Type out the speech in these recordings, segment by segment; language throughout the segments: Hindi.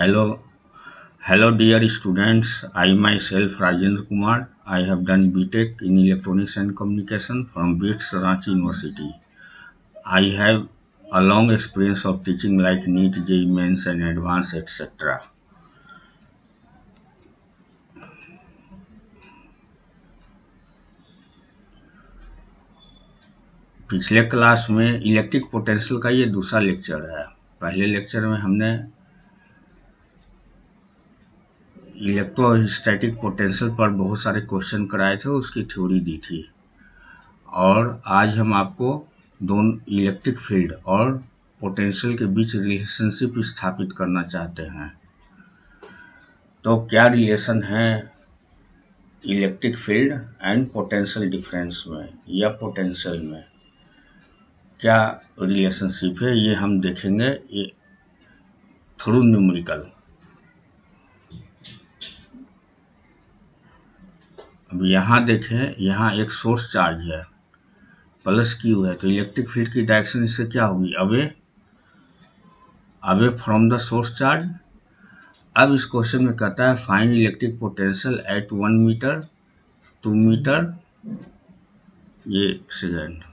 Hello, hello, dear students. I myself Rajendra Kumar. I have done BTech in Electronics and Communication from BITS Ranchi University. I have a long experience of teaching like NEET, JEE Mains and Advanced etc. पिछले क्लास में इलेक्ट्रिक पोटेंशियल का ये दूसरा लेक्चर है। पहले लेक्चर में हमने इलेक्ट्रोस्टैटिक पोटेंशियल पर बहुत सारे क्वेश्चन कराए थे, उसकी थ्योरी दी थी। और आज हम आपको दोनों इलेक्ट्रिक फील्ड और पोटेंशियल के बीच रिलेशनशिप स्थापित करना चाहते हैं। तो क्या रिलेशन है electric field and potential difference में या पोटेंशियल में, क्या रिलेशनशिप है, ये हम देखेंगे ये थ्रू न्यूमेरिकल। अब यहाँ देखें, यहाँ एक सोर्स चार्ज है प्लस क्यू है, तो इलेक्ट्रिक फील्ड की डायरेक्शन इससे क्या होगी, away from the source charge. अब इस क्वेश्चन में कहता है find electric potential at 1 metre 2 metre, ये सेकेंड,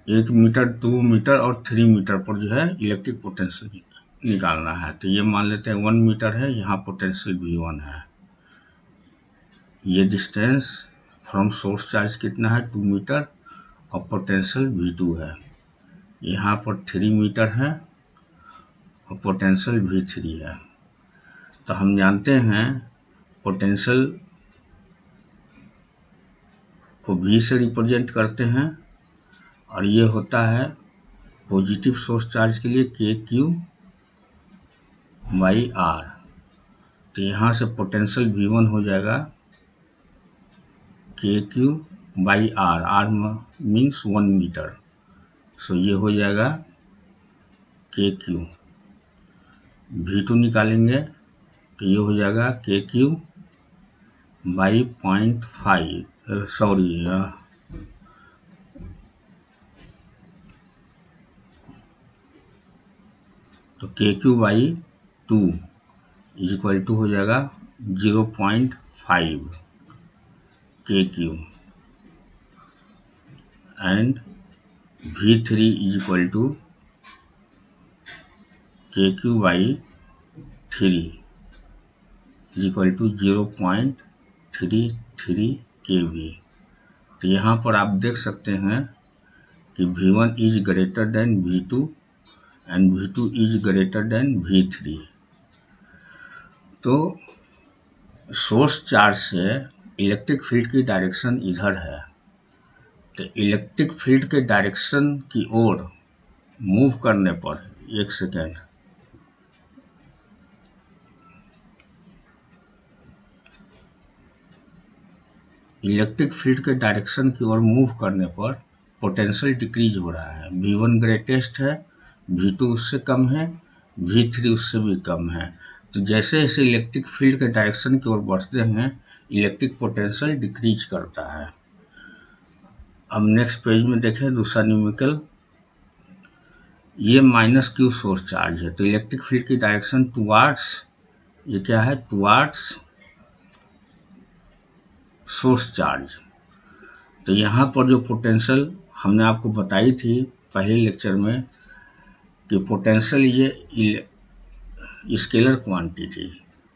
1 मीटर 2 मीटर और 3 मीटर पर जो है इलेक्ट्रिक पोटेंशियल निकालना है। तो ये मान लेते हैं 1 मीटर है, यहाँ पोटेंशियल V1 है। ये डिस्टेंस फ्रॉम सोर्स चार्ज कितना है 2 मीटर और पोटेंशियल V2 है। यहाँ पर 3 मीटर है और पोटेंशियल V3 है। तो हम जानते हैं पोटेंशियल को V से रिप्रेजेंट करते हैं और ये होता है पॉजिटिव सोर्स चार्ज के लिए KQ/R। तो यहाँ से पोटेंशियल V1 हो जाएगा KQ/R, R मीन्स 1 मीटर, सो ये हो जाएगा KQ। V2 निकालेंगे तो ये हो जाएगा KQ/0.5, तो KQ/2 इज इक्वल टू हो जाएगा 0.5 KQ and V3 is equal to KQ/3 is equal to 0.33 kV। तो यहाँ पर आप देख सकते हैं कि V1 is greater than V2 and V2 is greater than V3। तो सोर्स चार्ज से इलेक्ट्रिक फील्ड की डायरेक्शन इधर है, तो इलेक्ट्रिक फील्ड के डायरेक्शन की ओर मूव करने पर, एक सेकेंड, इलेक्ट्रिक फील्ड के डायरेक्शन की ओर मूव करने पर पोटेंशियल डिक्रीज हो रहा है। V1 ग्रेटेस्ट है, V2 उससे कम है, V3 उससे भी कम है। तो जैसे जैसे इलेक्ट्रिक फील्ड के डायरेक्शन की ओर बढ़ते हैं इलेक्ट्रिक पोटेंशियल डिक्रीज करता है। अब नेक्स्ट पेज में देखें दूसरा न्यूमेरिकल, ये -Q सोर्स चार्ज है, तो इलेक्ट्रिक फील्ड की डायरेक्शन टुवार्ड्स, ये क्या है, टुवार्ड्स सोर्स चार्ज। तो यहाँ पर जो पोटेंशियल हमने आपको बताई थी पहले लेक्चर में कि पोटेंशियल ये स्केलर क्वांटिटी,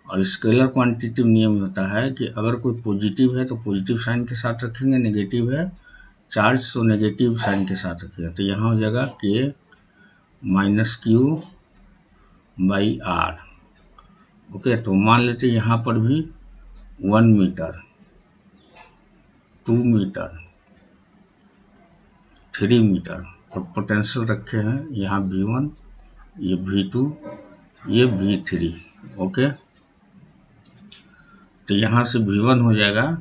और स्केलर क्वांटिटी नियम होता है कि अगर कोई पॉजिटिव है तो पॉजिटिव साइन के साथ रखेंगे, नेगेटिव है चार्ज तो नेगेटिव साइन के साथ रखेंगे। तो यहाँ हो जाएगा K-Q/R। ओके, तो मान लेते यहाँ पर भी 1 मीटर 2 मीटर 3 मीटर और पोटेंशियल रखे हैं यहाँ V1, ये V2, ये V3। ओके, तो यहाँ से V1 हो जाएगा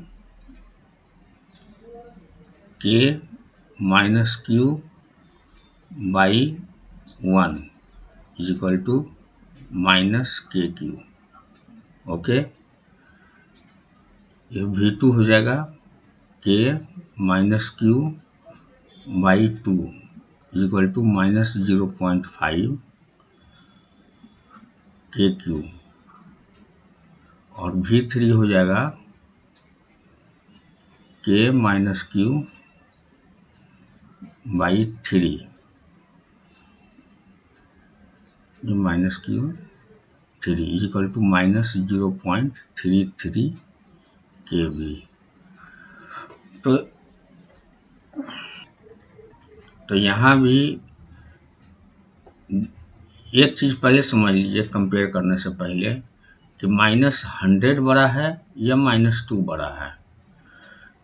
K-Q/1 is equal to -KQ। Okay, ये V2 हो जाएगा K-Q/1 by 2 equal to -0.5 KQ और V3 हो जाएगा K minus Q by 3 minus Q3 equal to -0.33 kV। तो यहाँ भी एक चीज़ पहले समझ लीजिए कंपेयर करने से पहले कि -100 बड़ा है या -2 बड़ा है।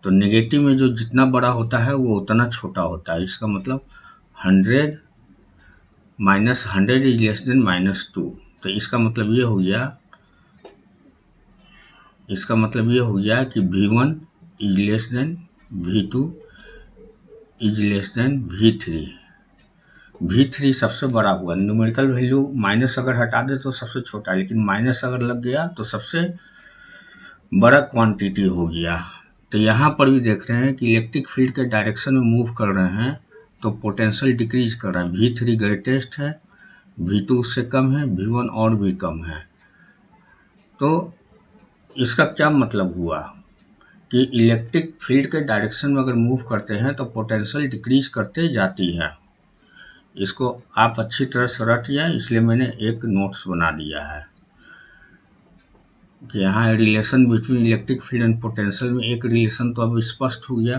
तो नेगेटिव में जो जितना बड़ा होता है वो उतना छोटा होता है। इसका मतलब 100 -100 इज लेस देन -2। तो इसका मतलब ये हो गया कि V1 is less then V2 is less then V3। V3 सबसे बड़ा हुआ, न्यूमेरिकल वैल्यू माइनस अगर हटा दे तो सबसे छोटा, लेकिन माइनस अगर लग गया तो सबसे बड़ा क्वांटिटी हो गया। तो यहाँ पर भी देख रहे हैं कि इलेक्ट्रिक फील्ड के डायरेक्शन में मूव कर रहे हैं तो पोटेंशियल डिक्रीज कर रहा है। V3 ग्रेटेस्ट है, V2 उससे कम है, V1 और भी कम है। तो इसका क्या मतलब हुआ कि इलेक्ट्रिक फील्ड के डायरेक्शन में अगर मूव करते हैं तो पोटेंशियल डिक्रीज करते जाती है। इसको आप अच्छी तरह से रट जाए, इसलिए मैंने एक नोट्स बना दिया है कि यहाँ relation between electric field and potential में एक रिलेशन तो अब स्पष्ट हो गया।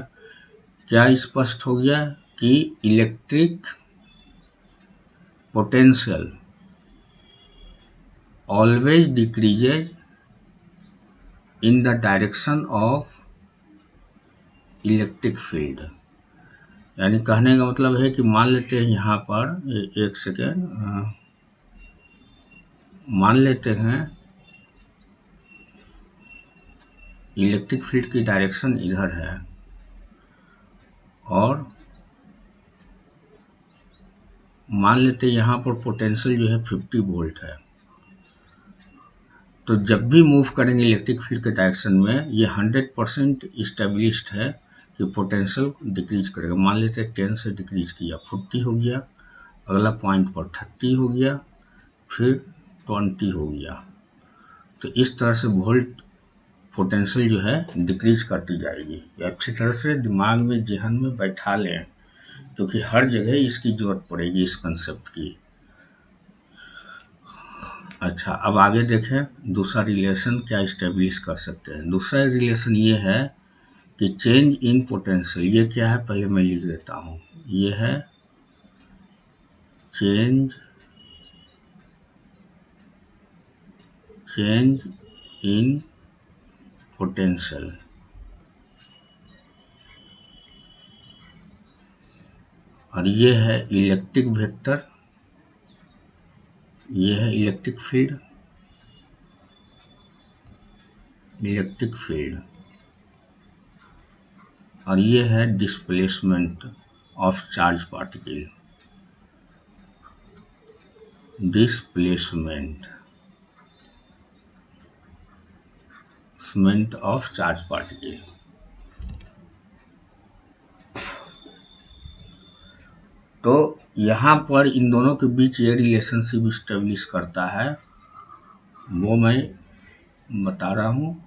क्या स्पष्ट हो गया कि electric potential always decreases in the direction of electric field. यानी कहने का मतलब है कि मान लेते हैं यहाँ पर एक सेकेंड, मान लेते हैं इलेक्ट्रिक फील्ड की डायरेक्शन इधर है और मान लेते हैं यहाँ पर पोटेंशियल जो है 50 वोल्ट है। तो जब भी मूव करेंगे इलेक्ट्रिक फील्ड के डायरेक्शन में ये 100% इस्टेब्लिश्ड है कि पोटेंशियल डिक्रीज करेगा। मान लेते हैं 10 से डिक्रीज किया 40 हो गया, अगला पॉइंट पर 30 हो गया, फिर 20 हो गया। तो इस तरह से वोल्ट पोटेंशियल जो है डिक्रीज करती जाएगी। ये अच्छी तरह से दिमाग में जहन में बैठा लें क्योंकि हर जगह इसकी जरूरत पड़ेगी इस कंसेप्ट की। अच्छा, अब आगे देखें दूसरा रिलेशन क्या इस्टेब्लिश कर सकते हैं। दूसरा रिलेशन ये है कि चेंज इन पोटेंशियल, ये क्या है पहले मैं लिख देता हूँ। ये है चेंज इन पोटेंशियल। और ये है इलेक्ट्रिक वेक्टर, ये है इलेक्ट्रिक फील्ड, और ये है displacement of charge particle, displacement of charge particle. तो यहाँ पर इन दोनों के बीच ये रिलेशनशिप इस्टेब्लिश करता है, वो मैं बता रहा हूँ।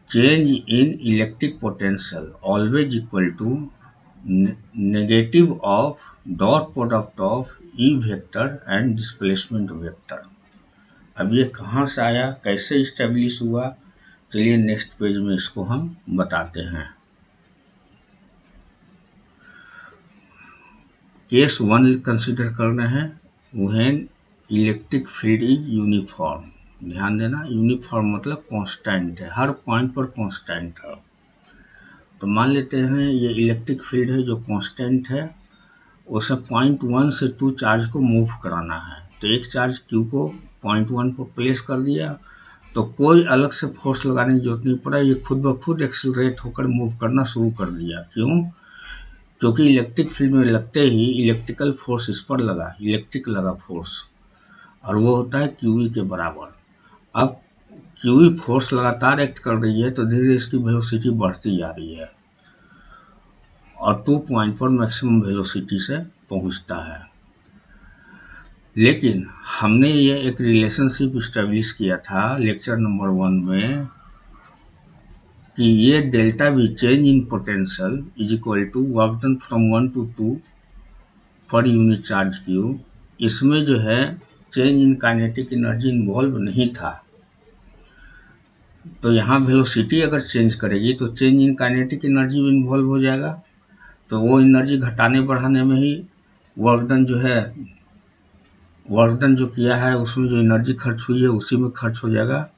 Change in electric potential always equal to negative of dot product of E vector and displacement vector. अब ये कहाँ से आया, कैसे इस्टेब्लिश हुआ, चलिए नेक्स्ट पेज में इसको हम बताते हैं। केस 1 कंसिडर करना है, when electric field is uniform. ध्यान देना, यूनिफॉर्म मतलब कांस्टेंट है, हर पॉइंट पर कांस्टेंट है। तो मान लेते हैं ये इलेक्ट्रिक फील्ड है जो कांस्टेंट है, उसे पॉइंट 1 से 2 चार्ज को मूव कराना है। तो एक चार्ज Q को पॉइंट 1 पर प्लेस कर दिया तो कोई अलग से फोर्स लगाने की जरूरत नहीं पड़ा, ये खुद ब खुद एक्सीलरेट होकर मूव करना शुरू कर दिया। क्यों? क्योंकि इलेक्ट्रिक फील्ड में लगते ही इलेक्ट्रिकल फोर्स इस पर लगा, इलेक्ट्रिक लगा फोर्स, और वो होता है QE के बराबर। अब QE फोर्स लगातार एक्ट कर रही है तो धीरे धीरे इसकी वेलोसिटी बढ़ती जा रही है। और 2 पॉइंट पर मैक्सिमम वेलोसिटी से पहुंचता है। लेकिन हमने ये एक रिलेशनशिप इस्टेब्लिश किया था लेक्चर नंबर 1 में कि ये delta V change in potential is equal to work done from 1 to 2 पर यूनिट चार्ज क्यू। इसमें जो है change in kinetic energy involve नहीं था। तो यहाँ वेलोसिटी अगर चेंज करेगी तो चेंज इन काइनेटिक एनर्जी भी इन्वॉल्व हो जाएगा। तो वो एनर्जी घटाने बढ़ाने में ही वर्क डन जो किया है उसमें जो एनर्जी खर्च हुई है उसी में खर्च हो जाएगा।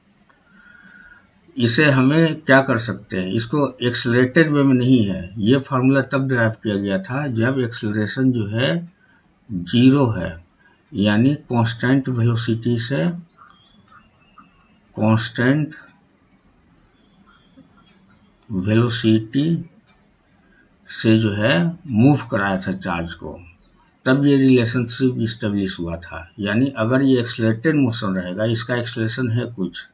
इसे हमें क्या कर सकते हैं, इसको एक्सेलरेटेड वे में नहीं है। ये फार्मूला तब ड्राइव किया गया था जब एक्सेलरेशन जो है 0 है, यानी कांस्टेंट वेलोसिटी से कांस्टेंट वेलोसिटी से जो है मूव कराया था चार्ज को, तब ये रिलेशनशिप इस्टेब्लिश हुआ था। यानी अगर ये एक्सेलरेटेड मोशन रहेगा, इसका एक्सेलरेशन है कुछ,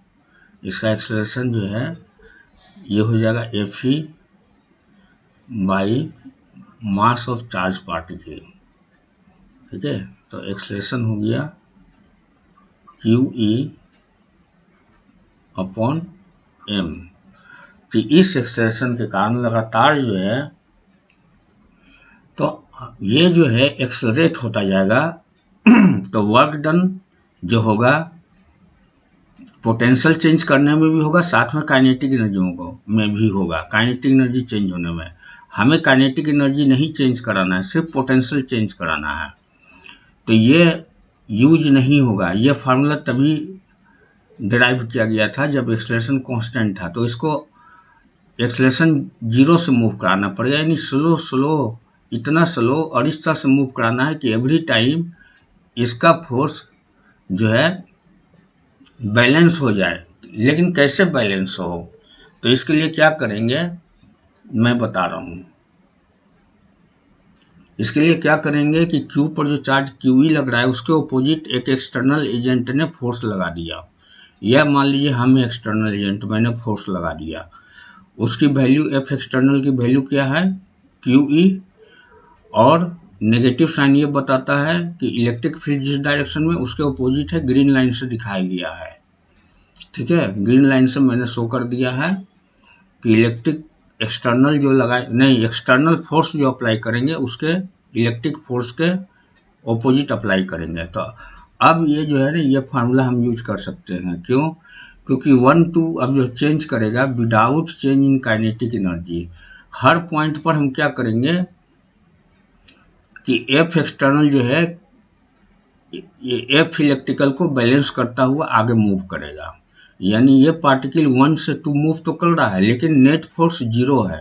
इसका एक्सेलरेशन जो है ये हो जाएगा Fe by mass of charge particle. ठीक है, तो एक्सेलरेशन हो गया QE अपॉन m। कि इस एक्सेलरेशन के कारण लगातार जो है तो ये जो है एक्सेलरेट होता जाएगा तो वर्क डन जो होगा पोटेंशियल चेंज करने में भी होगा, साथ में काइनेटिक एनर्जी में भी होगा। काइनेटिक एनर्जी चेंज होने में हमें काइनेटिक एनर्जी नहीं चेंज कराना है, सिर्फ पोटेंशियल चेंज कराना है। तो ये यूज नहीं होगा। ये फार्मूला तभी डिराइव किया गया था जब एक्सेलरेशन कांस्टेंट था। तो इसको एक्सेलरेशन 0 से मूव कराना पड़ेगा, यानी स्लो इतना स्लो और इस तरह से मूव कराना है कि एवरी टाइम इसका फोर्स जो है बैलेंस हो जाए। लेकिन कैसे बैलेंस हो, तो इसके लिए क्या करेंगे मैं बता रहा हूँ। इसके लिए क्या करेंगे कि Q पर जो चार्ज QE लग रहा है उसके अपोजिट एक एक्सटर्नल एजेंट ने फोर्स लगा दिया। यह मान लीजिए हम एक्सटर्नल एजेंट, मैंने फोर्स लगा दिया, उसकी वैल्यू F एक्सटर्नल की वैल्यू क्या है QE, और नेगेटिव साइन ये बताता है कि इलेक्ट्रिक फील्ड जिस डायरेक्शन में उसके अपोजिट है, ग्रीन लाइन से दिखाया गया है। ठीक है, ग्रीन लाइन से मैंने शो कर दिया है कि इलेक्ट्रिक एक्सटर्नल जो लगाए नहीं, एक्सटर्नल फोर्स जो अप्लाई करेंगे उसके इलेक्ट्रिक फोर्स के ऑपोजिट अप्लाई करेंगे। तो अब ये जो है ना, ये फार्मूला हम यूज कर सकते हैं। क्यों? क्योंकि 1 2 अब जो चेंज करेगा without change in kinetic energy. Her point पर हम क्या करेंगे कि F एक्सटर्नल जो है ये F इलेक्ट्रिकल को बैलेंस करता हुआ आगे मूव करेगा। यानी ये पार्टिकल 1 से 2 मूव तो कर रहा है, लेकिन नेट फोर्स 0 है।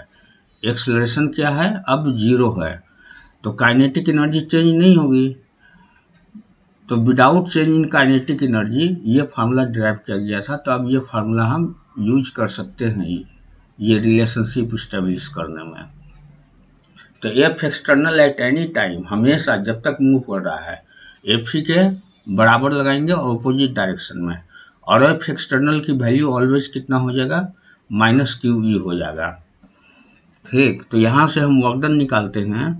एक्सेलरेशन क्या है अब 0 है, तो काइनेटिक एनर्जी चेंज नहीं होगी। तो without change in kinetic energy ये फार्मूला ड्राइव किया गया था। तो अब ये फार्मूला हम यूज कर सकते हैं ये रिलेशनशिप इस्टेब्लिश करने में। तो F external at any time, हमेशा जब तक मूव कर रहा है, Fe के बराबर लगाएंगे ऑपोजिट डायरेक्शन में, और F एक्सटर्नल की वैल्यू ऑलवेज कितना हो जाएगा -QE हो जाएगा। ठीक, तो यहाँ से हम वर्क डन निकालते हैं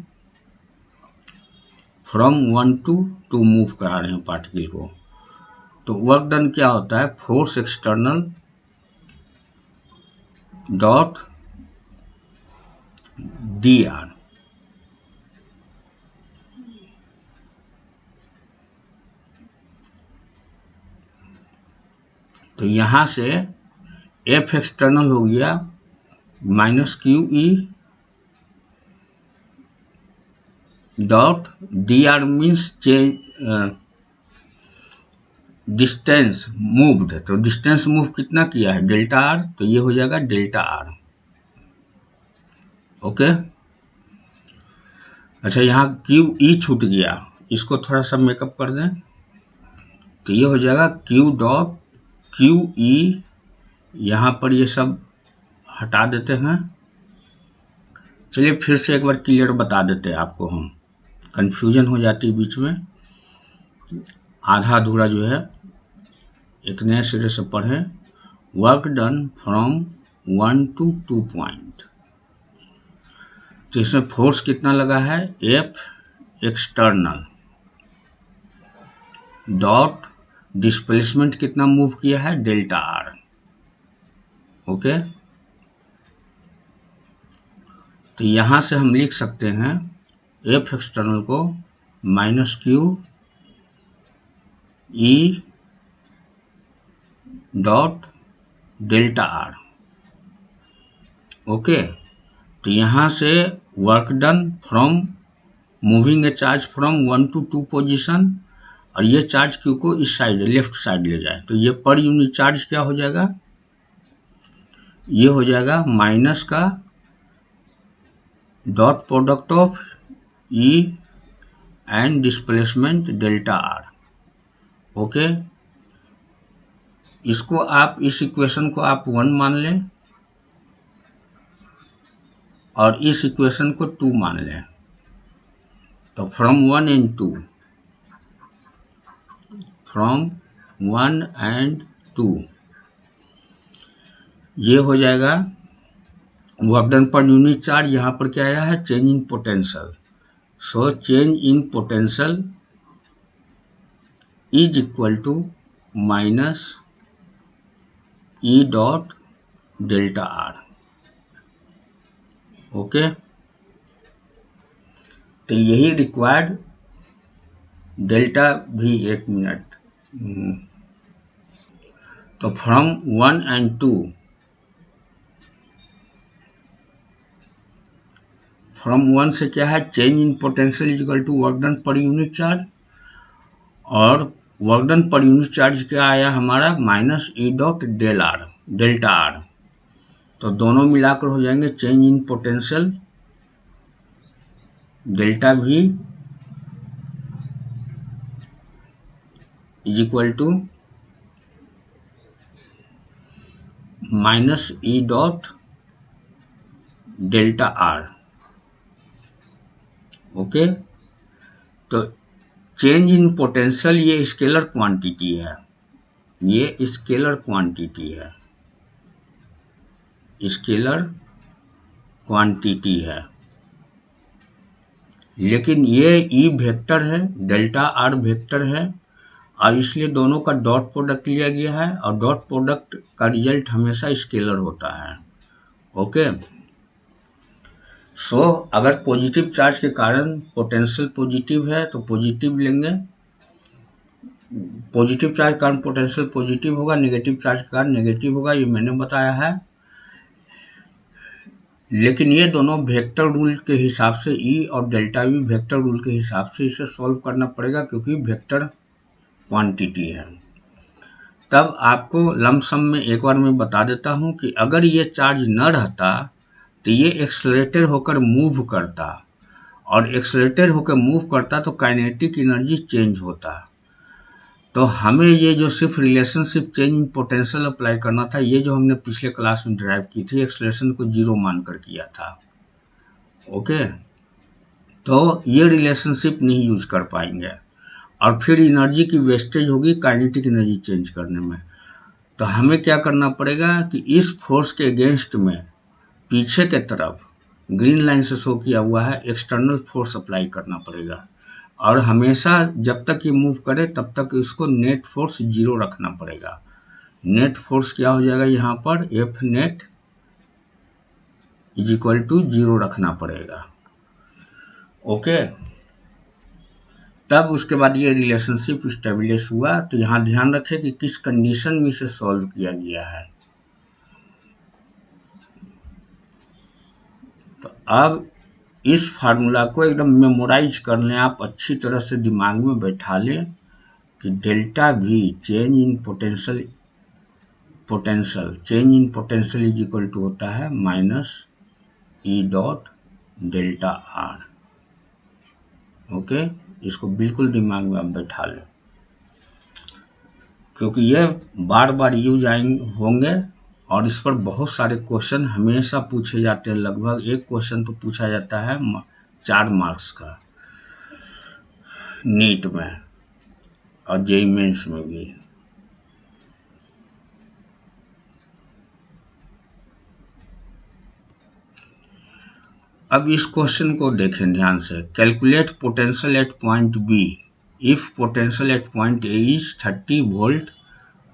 फ्रॉम 1 to 2 मूव करा रहे हैं पार्टिकल को। तो वर्क डन क्या होता है, फोर्स एक्सटर्नल डॉट dr। तो यहाँ से F एक्सटर्नल हो गया -QE dot dr means change distance moved. तो डिस्टेंस मूव कितना किया है डेल्टा r, तो ये हो जाएगा डेल्टा r। ओके, अच्छा यहाँ QE छूट गया, इसको थोड़ा सा मेकअप कर दें, तो ये हो जाएगा Q डॉट QE। यहाँ पर ये सब हटा देते हैं। चलिए फिर से एक बार क्लियर बता देते हैं आपको, हम कंफ्यूजन हो जाती है बीच में, आधा अधूरा जो है एक नए सिरे से पढ़ें। Work done from 1 to 2 point. तो इसमें फोर्स कितना लगा है, एफ एक्सटर्नल डॉट डिस्प्लेसमेंट कितना मूव किया है, डेल्टा आर। ओके, तो यहाँ से हम लिख सकते हैं एफ एक्सटर्नल को minus Q E dot delta R. Okay, तो यहाँ से work done from moving A charge from 1 to 2 position, और ये चार्ज क्यू को इस साइड लेफ्ट साइड ले जाए, तो ये पर यूनिट चार्ज क्या हो जाएगा, ये हो जाएगा माइनस का dot product of E and displacement delta R. Okay, इसको आप इस इक्वेशन को आप 1 मान लें और इस इक्वेशन को 2 मान लें, तो फ्रॉम 1 and 2, फ्रॉम 1 and 2 ये हो जाएगा work done per unit charge. यहाँ पर क्या आया है, change in potential. So change in potential is equal to minus E dot delta R. Okay, तो यही रिक्वायर्ड डेल्टा भी, एक मिनट, तो फ्रॉम 1 and 2, फ्रॉम 1 से क्या है, change in potential is equal to work done per unit charge, और work done per unit charge क्या आया हमारा, minus E dot delta R. तो दोनों मिलाकर हो जाएंगे change in potential delta V is equal to minus E dot delta R. Okay, तो चेंज इन पोटेंशियल ये स्केलर क्वांटिटी है, ये स्केलर क्वांटिटी है, स्केलर क्वांटिटी है, लेकिन ये ई वेक्टर है, डेल्टा आर वेक्टर है, और इसलिए दोनों का डॉट प्रोडक्ट लिया गया है, और डॉट प्रोडक्ट का रिजल्ट हमेशा स्केलर होता है। ओके, सो अगर पॉजिटिव चार्ज के कारण पोटेंशियल पॉजिटिव है तो पॉजिटिव लेंगे, पॉजिटिव चार्ज के कारण पोटेंशियल पॉजिटिव होगा, नेगेटिव चार्ज के कारण नेगेटिव होगा, ये मैंने बताया है। लेकिन ये दोनों वेक्टर रूल के हिसाब से, ई और डेल्टा वी वेक्टर रूल के हिसाब से इसे सॉल्व करना पड़ेगा, क्योंकि वेक्टर क्वांटिटी है। तब आपको लमसम में एक बार मैं बता देता हूँ कि अगर ये चार्ज न रहता तो ये एक्सेलरेटेड होकर मूव करता, और एक्सेलरेटेड होकर मूव करता तो काइनेटिक एनर्जी चेंज होता। तो हमें ये जो सिर्फ relationship change in potential apply करना था, ये जो हमने पिछले क्लास में ड्राइव की थी, एक्सेलरेशन को 0 मानकर किया था। ओके, तो ये रिलेशनशिप नहीं यूज कर पाएंगे, और फिर एनर्जी की वेस्टेज होगी काइनेटिक एनर्जी चेंज करने में। तो हमें क्या करना पड़ेगा कि इस फोर्स के अगेंस्ट में पीछे के तरफ ग्रीन लाइन से शो किया हुआ है एक्सटर्नल फोर्स अप्लाई करना पड़ेगा, और हमेशा जब तक ये मूव करे तब तक इसको नेट फोर्स 0 रखना पड़ेगा। नेट फोर्स क्या हो जाएगा, यहाँ पर F net is equal to 0 रखना पड़ेगा। ओके, तब उसके बाद ये रिलेशनशिप स्टेब्लिश हुआ। तो यहाँ ध्यान रखें कि किस कंडीशन में इसे सॉल्व किया गया है। तो अब इस फार्मूला को एकदम मेमोराइज कर लें आप, अच्छी तरह से दिमाग में बैठा लें कि डेल्टा भी change in potential change in potential is equal to होता है minus E dot delta R. Okay, इसको बिल्कुल दिमाग में आप बैठा लें, क्योंकि ये बार बार यूज होंगे, और इस पर बहुत सारे क्वेश्चन हमेशा पूछे जाते हैं। लगभग एक क्वेश्चन तो पूछा जाता है 4 मार्क्स का नीट में और जेईई मेंस में भी। अब इस क्वेश्चन को देखें ध्यान से। Calculate potential at point B if potential at point A is 30 volt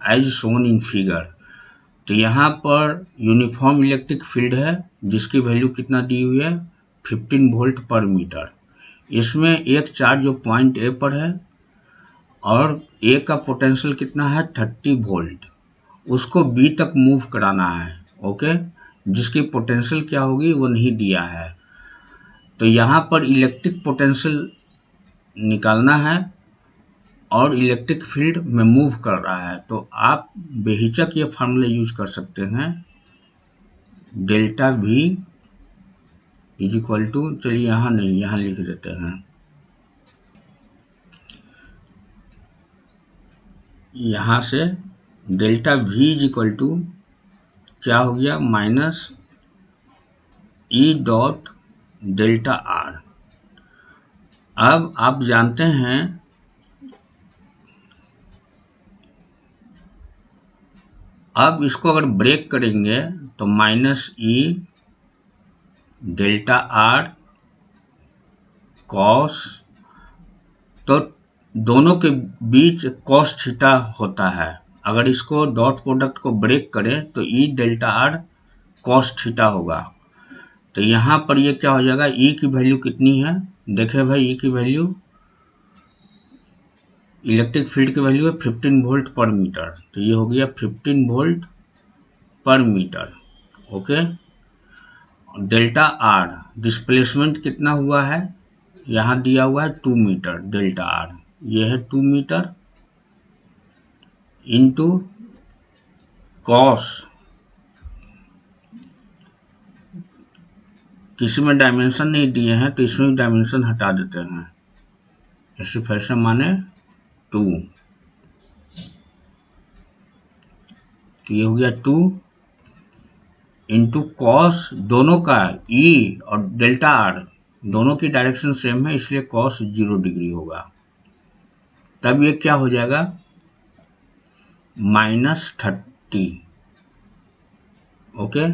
as shown in figure. तो यहाँ पर यूनिफॉर्म इलेक्ट्रिक फील्ड है जिसकी वैल्यू कितना दी हुई है 15 वोल्ट पर मीटर। इसमें एक चार्ज जो पॉइंट ए पर है और ए का पोटेंशियल कितना है 30 वोल्ट, उसको बी तक मूव कराना है। ओके, जिसकी पोटेंशियल क्या होगी वो नहीं दिया है। तो यहाँ पर इलेक्ट्रिक पोटेंशियल निकालना है और इलेक्ट्रिक फील्ड में मूव कर रहा है। तो आप बेहिचक ये फार्मूला यूज कर सकते हैं, delta V is equal to, चलिए यहाँ नहीं, यहाँ लिख देते हैं, यहाँ से delta V is equal to क्या हो गया minus E dot delta R. अब आप जानते हैं अब इसको अगर ब्रेक करेंगे तो minus E delta R cos, तो दोनों के बीच कॉस थीटा होता है। अगर इसको डॉट प्रोडक्ट को ब्रेक करें तो ई डेल्टा आर कॉस थीटा होगा। तो यहाँ पर ये क्या हो जाएगा, ई की वैल्यू कितनी है, देखें भाई, ई की वैल्यू इलेक्ट्रिक फील्ड की वैल्यू है 15 वोल्ट पर मीटर। तो ये हो गया 15 volt per metre. Okay, delta R displacement कितना हुआ है, यहाँ दिया हुआ है 2 मीटर। डेल्टा आर ये है 2 मीटर इंटू कॉस, किसी में डायमेंशन नहीं दिए हैं तो इसमें डायमेंशन हटा देते हैं, ऐसे फैसे माने 2। तो ये हो गया 2 इंटू कॉस, दोनों का ई और डेल्टा आर दोनों की डायरेक्शन सेम है इसलिए कॉस 0 डिग्री होगा। तब ये क्या हो जाएगा -30। ओके,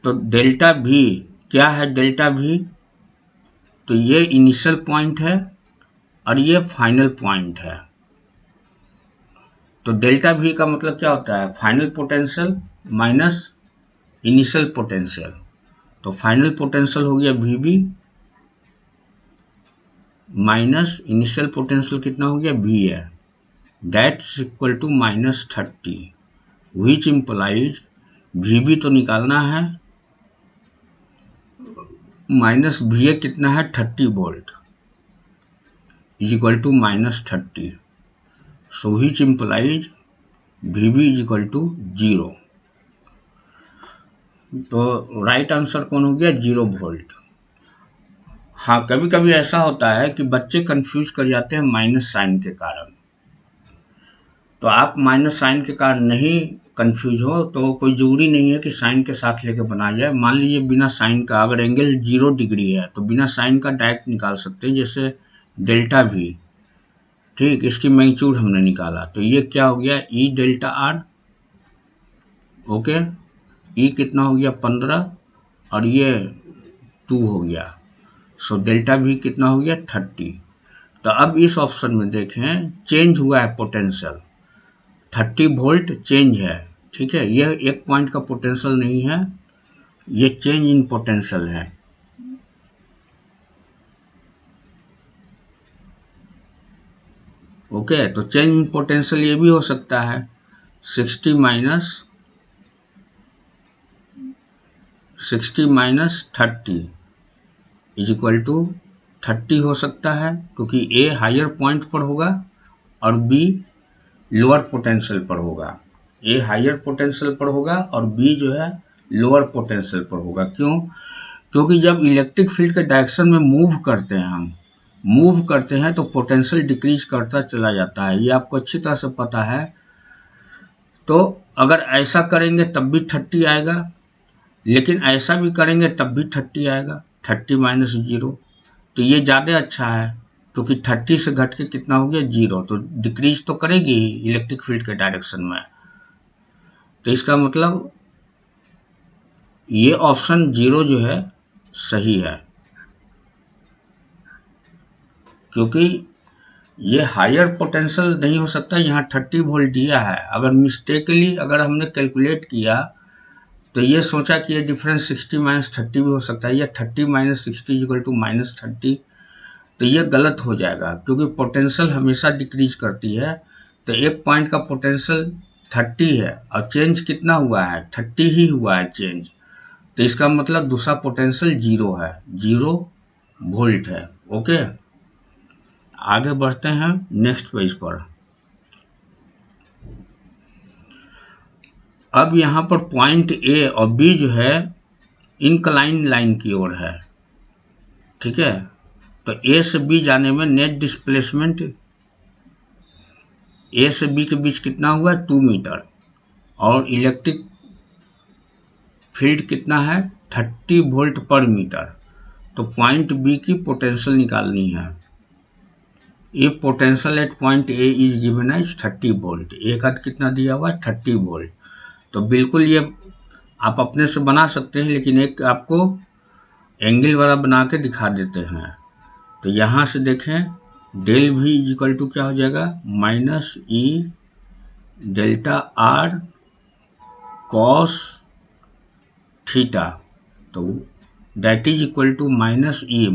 तो डेल्टा भी क्या है, डेल्टा भी तो ये इनिशियल पॉइंट है और ये फाइनल पॉइंट है। तो डेल्टा भी का मतलब क्या होता है, final potential minus initial potential. तो फाइनल पोटेंशियल हो गया वीबी माइनस इनिशियल पोटेंशियल कितना हो गया वी है, that's equal to -30, which implies VB तो निकालना है, माइनस वी ए कितना है 30 volt is equal to -30। So which implies VB is equal to 0। तो राइट आंसर कौन हो गया 0 वोल्ट। हाँ, कभी कभी ऐसा होता है कि बच्चे कंफ्यूज कर जाते हैं माइनस साइन के कारण। तो आप माइनस साइन के कारण नहीं कंफ्यूज हो, तो कोई जरूरी नहीं है कि साइन के साथ लेके बना जाए। मान लीजिए बिना साइन का अगर एंगल 0 डिग्री है तो बिना साइन का डायरेक्ट निकाल सकते हैं, जैसे डेल्टा भी। ठीक, इसकी मैग्नीट्यूड हमने निकाला तो ये क्या हो गया ई डेल्टा आर। ओके, ई कितना हो गया 15 और ये 2 हो गया, सो डेल्टा भी कितना हो गया 30। तो अब इस ऑप्शन में देखें चेंज हुआ है पोटेंशियल, 30 वोल्ट चेंज है। ठीक है, यह एक पॉइंट का पोटेंशियल नहीं है, ये चेंज इन पोटेंशियल है। ओके, तो चेंज इन पोटेंशियल ये भी हो सकता है 60 माइनस 30 इज इक्वल टू 30 हो सकता है, क्योंकि ए हायर पॉइंट पर होगा और बी लोअर पोटेंशियल पर होगा। ए हायर पोटेंशियल पर होगा और बी जो है लोअर पोटेंशियल पर होगा। क्यों? क्योंकि जब इलेक्ट्रिक फील्ड के डायरेक्शन में मूव करते हैं तो पोटेंशियल डिक्रीज करता चला जाता है, ये आपको अच्छी तरह से पता है। तो अगर ऐसा करेंगे तब भी 30 आएगा, लेकिन ऐसा भी करेंगे तब भी 30 आएगा, 30 माइनस 0। तो ये ज़्यादा अच्छा है क्योंकि 30 से घट के कितना हो गया 0, तो डिक्रीज तो करेगी इलेक्ट्रिक फील्ड के डायरेक्शन में। तो इसका मतलब ये ऑप्शन 0 जो है सही है, क्योंकि ये हायर पोटेंशियल नहीं हो सकता। यहाँ 30 वोल्ट दिया है, अगर मिस्टेकली अगर हमने कैलकुलेट किया तो ये सोचा कि ये डिफरेंस 60 माइनस 30 भी हो सकता है, या 30 माइनस 60 इक्वल टू माइनस 30, तो ये गलत हो जाएगा, क्योंकि पोटेंशियल हमेशा डिक्रीज करती है। तो एक पॉइंट का पोटेंशियल 30 है और चेंज कितना हुआ है, 30 ही हुआ है चेंज, तो इसका मतलब दूसरा पोटेंशियल 0 है, 0 वोल्ट है। ओके, आगे बढ़ते हैं नेक्स्ट पेज पर। अब यहाँ पर पॉइंट ए और बी जो है इंक्लाइन लाइन की ओर है, ठीक है। तो ए से बी जाने में नेट डिस्प्लेसमेंट ए से बी के बीच कितना हुआ, 2 मीटर, और इलेक्ट्रिक फील्ड कितना है, 30 वोल्ट पर मीटर। तो पॉइंट बी की पोटेंशियल निकालनी है। ये potential at point A is given as 30 volt, A का कितना दिया हुआ है, 30 वोल्ट। तो बिल्कुल ये आप अपने से बना सकते हैं, लेकिन एक आपको एंगल वाला बना के दिखा देते हैं। तो यहाँ से देखें, डेल वी इक्वल टू क्या हो जाएगा, minus E delta R cos theta, तो that is equal to minus E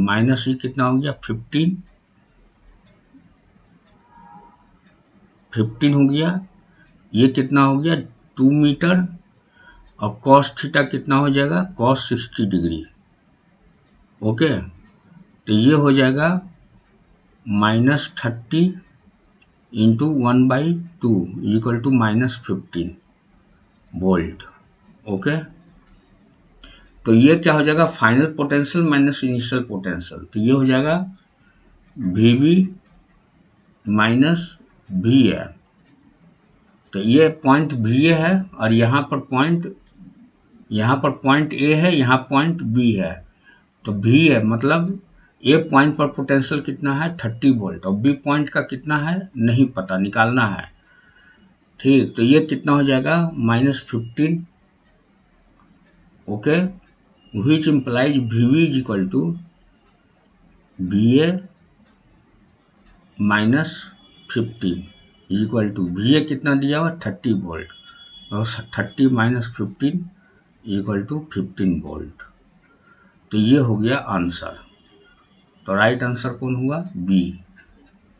कितना हो गया, 15 हो गया, ये कितना हो गया 2 मीटर, और कॉस थीटा कितना हो जाएगा, कॉस 60 डिग्री। ओके, तो ये हो जाएगा -30 into 1/2 equal to -15 volt. Okay, तो ये क्या हो जाएगा, final potential minus initial potential, तो ये हो जाएगा VV माइनस VA। तो ये पॉइंट VA है, और यहाँ पर पॉइंट A है, यहाँ पॉइंट B है। तो VA मतलब A पॉइंट पर पोटेंशियल कितना है, 30 वोल्ट, और B पॉइंट का कितना है नहीं पता, निकालना है। ठीक, तो ये कितना हो जाएगा, -15। Okay, which implies VV is equal to VA -15 is equal to VA कितना दिया हुआ, 30 वोल्ट, और 30 माइनस 15 इक्वल टू 15 वोल्ट। तो ये हो गया आंसर। तो राइट आंसर कौन हुआ, बी।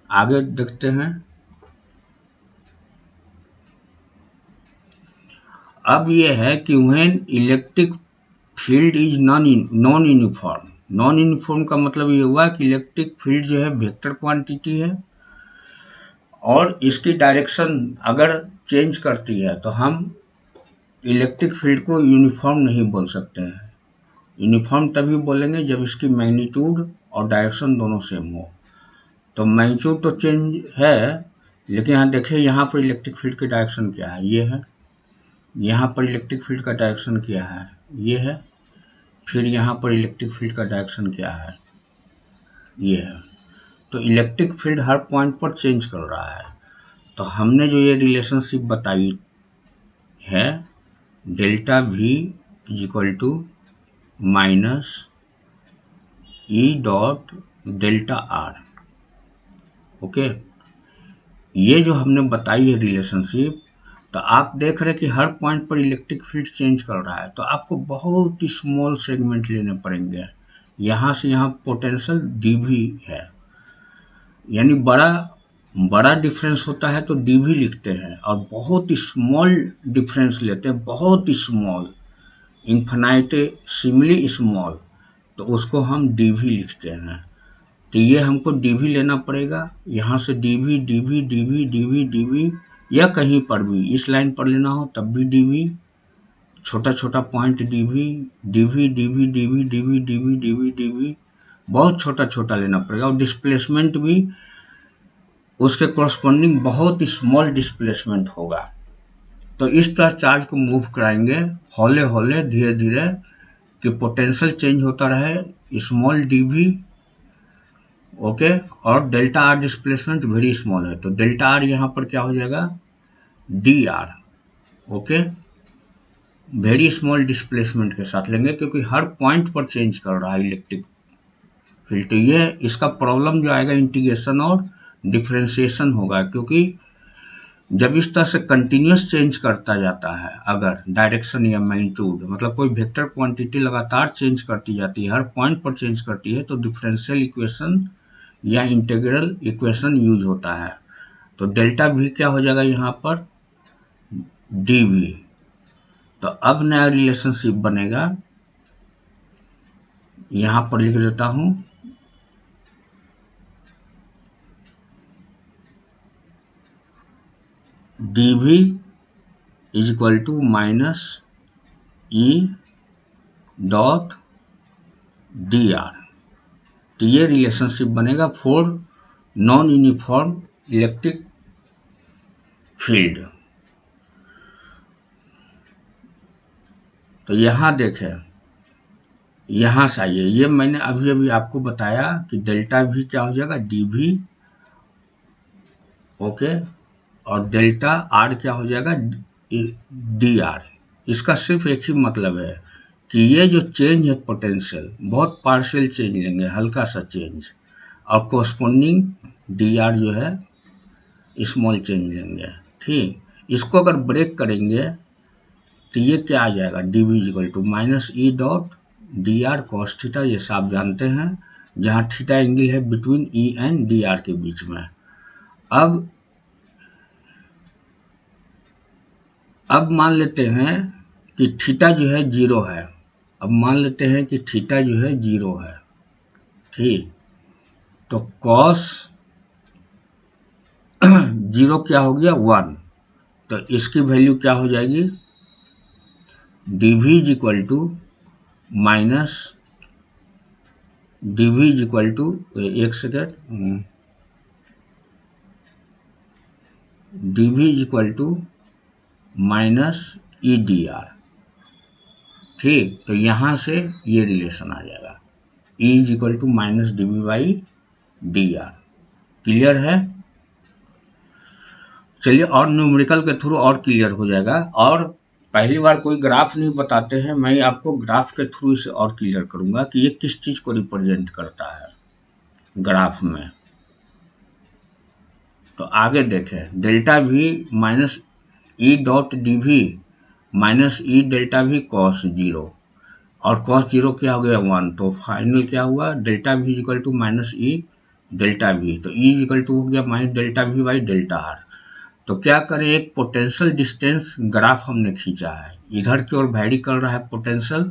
आगे देखते हैं। अब ये है कि when electric field is non uniform. Non uniform का मतलब ये हुआ कि इलेक्ट्रिक फील्ड जो है वेक्टर क्वांटिटी है, और इसकी डायरेक्शन अगर चेंज करती है तो हम इलेक्ट्रिक फील्ड को यूनिफॉर्म नहीं बोल सकते हैं। यूनिफॉर्म तभी बोलेंगे जब इसकी मैग्नीट्यूड और डायरेक्शन दोनों सेम हो। तो मैग्नीट्यूड तो चेंज है, लेकिन यहाँ देखें, यहाँ पर इलेक्ट्रिक फील्ड की डायरेक्शन क्या है, ये है। यहाँ पर इलेक्ट्रिक फील्ड का डायरेक्शन क्या है, ये है। फिर यहाँ पर इलेक्ट्रिक फील्ड का डायरेक्शन क्या है, ये है। तो इलेक्ट्रिक फील्ड हर पॉइंट पर चेंज कर रहा है। तो हमने जो ये रिलेशनशिप बताई है, delta V is equal to minus E dot delta R. Okay, ये जो हमने बताई है रिलेशनशिप, तो आप देख रहे हैं कि हर पॉइंट पर इलेक्ट्रिक फील्ड चेंज कर रहा है। तो आपको बहुत ही स्मॉल सेगमेंट लेने पड़ेंगे। यहाँ से यहाँ पोटेंशियल dV है, यानी बड़ा डिफरेंस होता है तो dV लिखते हैं, और बहुत ही स्मॉल डिफरेंस लेते हैं, बहुत ही स्मॉल, इन्फिनिटेसिमली स्मॉल, तो उसको हम dV लिखते हैं। तो ये हमको dV लेना पड़ेगा, यहाँ से dV dV dV dV dV, या कहीं पर भी इस लाइन पर लेना हो तब भी dV, छोटा छोटा point dV dV dV dV dV dV dV dV, बहुत छोटा छोटा लेना पड़ेगा। और डिस्प्लेसमेंट भी उसके कॉरस्पॉन्डिंग बहुत ही स्मॉल डिस्प्लेसमेंट होगा। तो इस तरह चार्ज को मूव कराएंगे हौले हौले, धीरे धीरे, कि पोटेंशियल चेंज होता रहे, स्मॉल dV। ओके, और delta R displacement very small है, तो डेल्टा आर यहाँ पर क्या हो जाएगा, dr। Okay, very small displacement के साथ लेंगे, क्योंकि हर पॉइंट पर चेंज कर रहा है इलेक्ट्रिक फील्ड। तो ये इसका प्रॉब्लम जो आएगा इंटीग्रेशन और डिफरेंशिएशन होगा, क्योंकि जब इस तरह से कंटिन्यूस चेंज करता जाता है, अगर डायरेक्शन या मैग्नीट्यूड, मतलब कोई वेक्टर क्वांटिटी लगातार चेंज करती जाती है, हर पॉइंट पर चेंज करती है, तो डिफरेंशियल इक्वेशन या इंटीग्रल इक्वेशन यूज होता है। तो डेल्टा वी क्या हो जाएगा यहाँ पर, डी वी। तो अब नया रिलेशनशिप बनेगा, यहाँ पर लिख देता हूँ, D V is equal to minus E dot D R. तो ये रिलेशनशिप बनेगा for non uniform electric field. तो यहाँ देखें, यहाँ से आइए, ये मैंने अभी अभी आपको बताया कि डेल्टा वी क्या हो जाएगा, डी वी, ओके, और डेल्टा आर क्या हो जाएगा, डी आर। इसका सिर्फ एक ही मतलब है कि ये जो चेंज है पोटेंशियल, बहुत पार्शियल चेंज लेंगे, हल्का सा चेंज, और कोरस्पोंडिंग डी आर जो है स्मॉल चेंज लेंगे। ठीक, इसको अगर ब्रेक करेंगे तो ये क्या आ जाएगा, D V equal to minus E dot D R cos theta. ये सब जानते हैं, जहाँ थीटा एंगल है between E and D R के बीच में। अब मान लेते हैं कि थीटा जो है जीरो है। अब मान लेते हैं कि थीटा जो है जीरो है, ठीक। तो कॉस जीरो क्या हो गया, 1। तो इसकी वैल्यू क्या हो जाएगी, D V is equal to minus, D V is equal to, एक second, D V is equal to minus E D R. ठीक, तो यहाँ से ये रिलेशन आ जाएगा, E is equal to minus D V by D R. Clear है? चलिए, और न्यूमेरिकल के थ्रू और क्लियर हो जाएगा। और पहली बार कोई ग्राफ नहीं बताते हैं, मैं आपको ग्राफ के थ्रू इसे और क्लियर करूंगा कि ये किस चीज़ को रिप्रेजेंट करता है ग्राफ में। तो आगे देखें, delta V minus E dot D V minus E delta V cos zero, और कॉस जीरो क्या हो गया, 1। तो फाइनल क्या हुआ, delta V equal to minus E delta V. तो ई इक्वल टू हो गया minus delta V by delta R. तो क्या करें, एक पोटेंशियल डिस्टेंस ग्राफ हमने खींचा है, इधर की ओर वैरी कर रहा है पोटेंशियल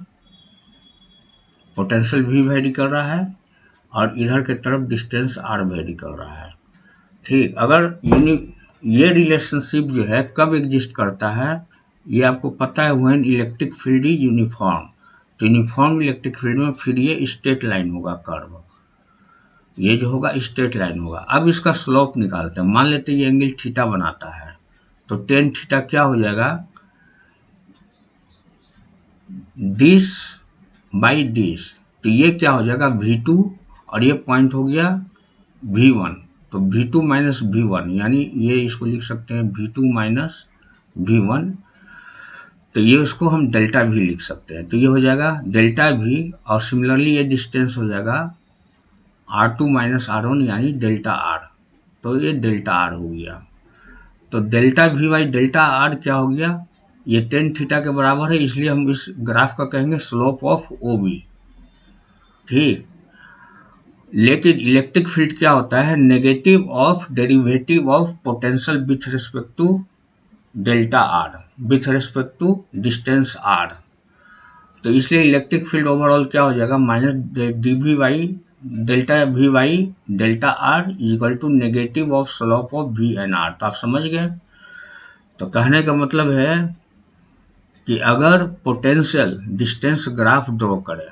भी वैरी कर रहा है, और इधर के तरफ डिस्टेंस आर वैरी कर रहा है। ठीक, अगर ये रिलेशनशिप जो है कब एग्जिस्ट करता है, ये आपको पता है, when electric field is uniform. तो यूनिफॉर्म इलेक्ट्रिक फील्ड में फिर ये स्ट्रेट लाइन होगा, कर्व, ये जो होगा स्ट्रेट लाइन होगा। अब इसका स्लोप निकालते हैं, मान लेते हैं ये एंगल थीटा बनाता है, तो टेन थीटा क्या हो जाएगा, दिस बाई दिस। तो ये क्या हो जाएगा, V2, और ये पॉइंट हो गया V1। तो V2 माइनस V1, यानी ये इसको लिख सकते हैं V2 माइनस V1। तो ये उसको हम डेल्टा भी लिख सकते हैं। तो ये हो जाएगा डेल्टा भी, और सिमिलरली ये डिस्टेंस हो जाएगा R2 माइनस R1, यानी डेल्टा आर। तो ये डेल्टा आर हो गया। तो delta V by delta are क्या हो गया, ये टेन थीटा के बराबर है, इसलिए हम इस ग्राफ का कहेंगे स्लोप ऑफ ओ बी। ठीक, लेकिन इलेक्ट्रिक फील्ड क्या होता है, negative of derivative of potential with respect to delta R, with respect to distance R. तो इसलिए इलेक्ट्रिक फील्ड ओवरऑल क्या हो जाएगा, minus D V by delta V by delta R equal to negative of slope of V and R. तो आप समझ गए। तो कहने का मतलब है कि अगर पोटेंशियल डिस्टेंस ग्राफ ड्रॉ करें,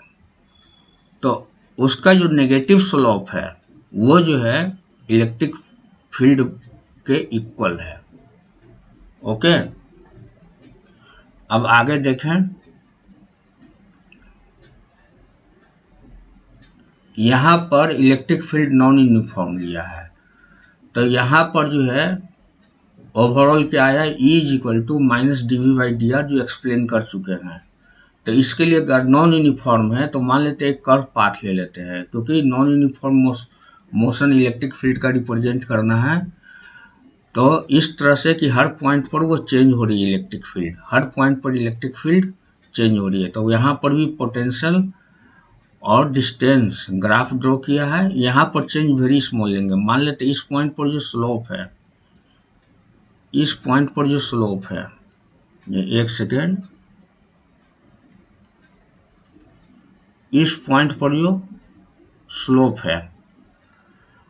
तो उसका जो नेगेटिव स्लोप है वो जो है इलेक्ट्रिक फील्ड के इक्वल है। ओके, अब आगे देखें, यहाँ पर इलेक्ट्रिक फील्ड नॉन यूनिफॉर्म लिया है। तो यहाँ पर जो है ओवरऑल क्या आया, E is equal to minus dv/dr, जो एक्सप्लेन कर चुके हैं। तो इसके लिए अगर नॉन यूनिफॉर्म है तो मान लेते हैं एक कर्व पाथ ले लेते हैं, क्योंकि non uniform motion electric field का रिप्रेजेंट करना है। तो इस तरह से कि हर पॉइंट पर वो चेंज हो रही है इलेक्ट्रिक फील्ड, हर पॉइंट पर इलेक्ट्रिक फील्ड चेंज हो रही है। तो यहाँ पर भी पोटेंशियल और डिस्टेंस ग्राफ ड्रॉ किया है। यहाँ पर चेंज वेरी स्मॉल लेंगे। मान लेते इस पॉइंट पर जो स्लोप है, इस पॉइंट पर जो स्लोप है, ये एक सेकेंड, इस पॉइंट पर जो स्लोप है,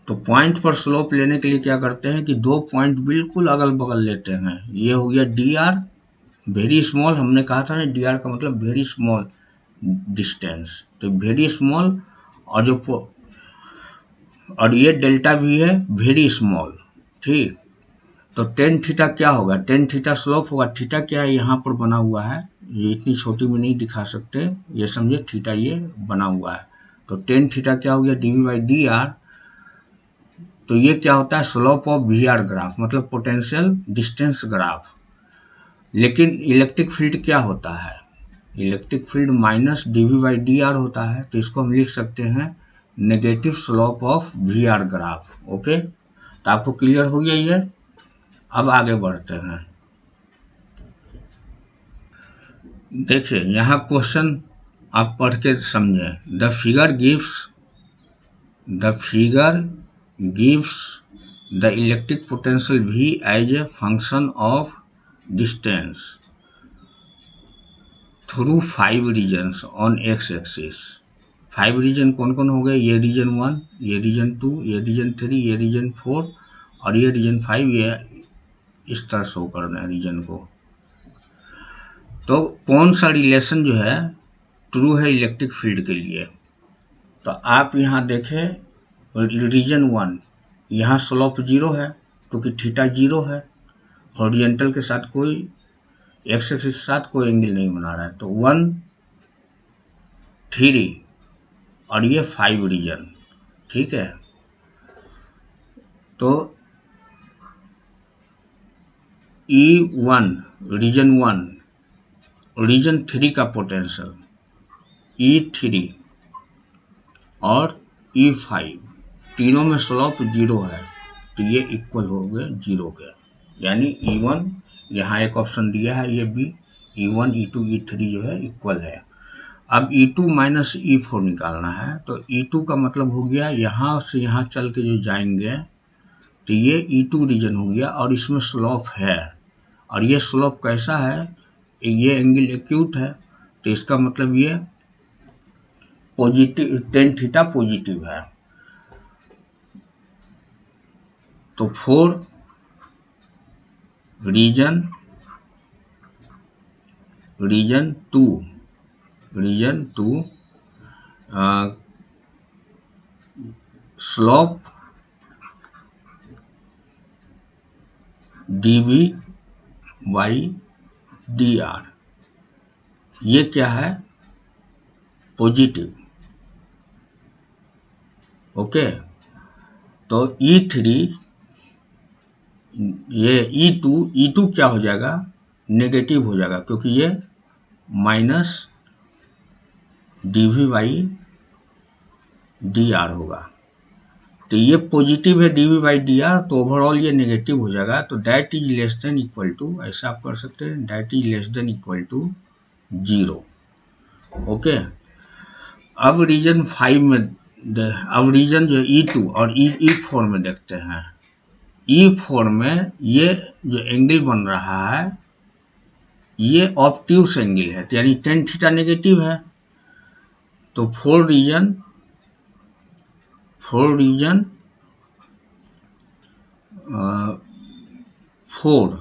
तो पॉइंट पर स्लोप लेने के लिए क्या करते हैं कि दो पॉइंट बिल्कुल अगल बगल लेते हैं। ये हो गया डी आर, वेरी स्मॉल, हमने कहा था ना डी आर का मतलब वेरी स्मॉल डिस्टेंस, तो वेरी स्मॉल, और ये डेल्टा भी है वेरी स्मॉल, ठीक। तो टेन थीटा क्या होगा, टेन थीटा स्लोप होगा। थीटा क्या है, यहाँ पर बना हुआ है, ये इतनी छोटी में नहीं दिखा सकते, ये समझे, थीटा ये बना हुआ है। तो टेन थीटा क्या हो गया, dv/dr। तो ये क्या होता है, स्लोप ऑफ VR ग्राफ, मतलब पोटेंशियल डिस्टेंस ग्राफ। लेकिन इलेक्ट्रिक फील्ड क्या होता है, इलेक्ट्रिक फील्ड माइनस dv/dr होता है। तो इसको हम लिख सकते हैं negative slope of VR graph. Okay, तो आपको क्लियर हो गया ये। अब आगे बढ़ते हैं। देखिए यहाँ क्वेश्चन आप पढ़ के समझें। The figure gives the electric potential V as a function of distance through 5 regions on x axis. 5 region कौन कौन हो गए, ये रीजन 1, ये रीजन 2, ये रीजन 3, ये रीजन 4 और ये रीजन 5। ये इस तरह शो करना है रीजन को। तो कौन सा रिलेशन जो है ट्रू है इलेक्ट्रिक फील्ड के लिए। तो आप यहाँ देखें रीजन 1, यहाँ स्लोप 0 है क्योंकि थीटा 0 है, हॉरिजॉन्टल के साथ कोई, एक्स एक्सिस के साथ कोई एंगल नहीं बना रहा है। तो 1, 3 और ये 5 रीजन, ठीक है। तो E1 रीजन 1, रीजन 3 का पोटेंशियल E3 और E5 तीनों में स्लोप 0 है, तो ये इक्वल हो गए 0 के। यानी E1 यहाँ एक ऑप्शन दिया है, ये भी E1, E2, E3 जो है इक्वल है। अब E2 माइनस E4 निकालना है। तो E2 का मतलब हो गया यहाँ से यहाँ चल के जो जाएंगे, तो ये E2 रीजन हो गया और इसमें स्लोप है। और ये स्लोप कैसा है, ये एंगल एक्यूट है, तो इसका मतलब ये पॉजिटिव, टेन थीटा पॉजिटिव है। तो 4 रीजन 2 स्लोप dv/dr, ये क्या है, पॉजिटिव। ओके, तो E3, ये E2 क्या हो जाएगा, नेगेटिव हो जाएगा, क्योंकि ये माइनस dv/dr होगा। तो ये पॉजिटिव है dv/dr, तो ओवरऑल ये नेगेटिव हो जाएगा। तो that is less than equal to, ऐसा आप कर सकते हैं, that is less than equal to 0। Okay, अब रीजन 5 में अब रीजन जो E2 और E4 में देखते हैं। E4 में ये जो एंगल बन रहा है, ये ऑब्ट्यूस एंगल है, तो यानी टेन थीटा नेगेटिव है। तो 4 region 4 region 4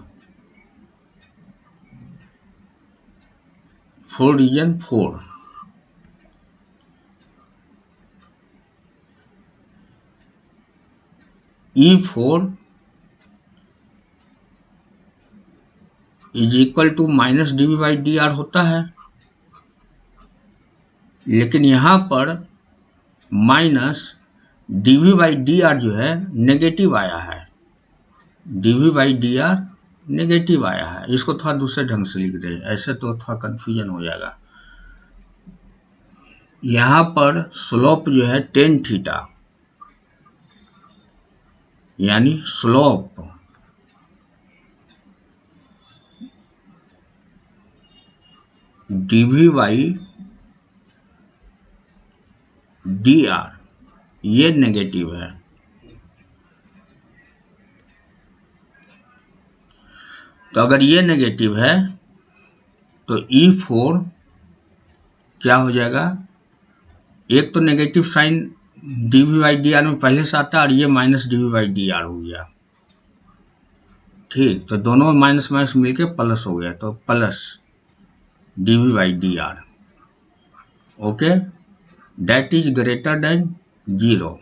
E4 is equal to minus dv/dr होता है, लेकिन यहाँ पर माइनस dv/dr जो है नेगेटिव आया है, dv/dr नेगेटिव आया है। इसको थोड़ा दूसरे ढंग से लिख दें, ऐसे तो थोड़ा कन्फ्यूजन हो जाएगा। यहाँ पर स्लोप जो है टेन थीटा, यानी स्लोप dv बाई dr ये नेगेटिव है। तो अगर ये नेगेटिव है तो E4 क्या हो जाएगा, एक तो negative sign dv by dr में पहले से आता है और ये माइनस dv बाई dr हो गया, ठीक। तो दोनों माइनस माइनस मिलके प्लस हो गया, तो plus dv by dr, okay, that is greater than 0।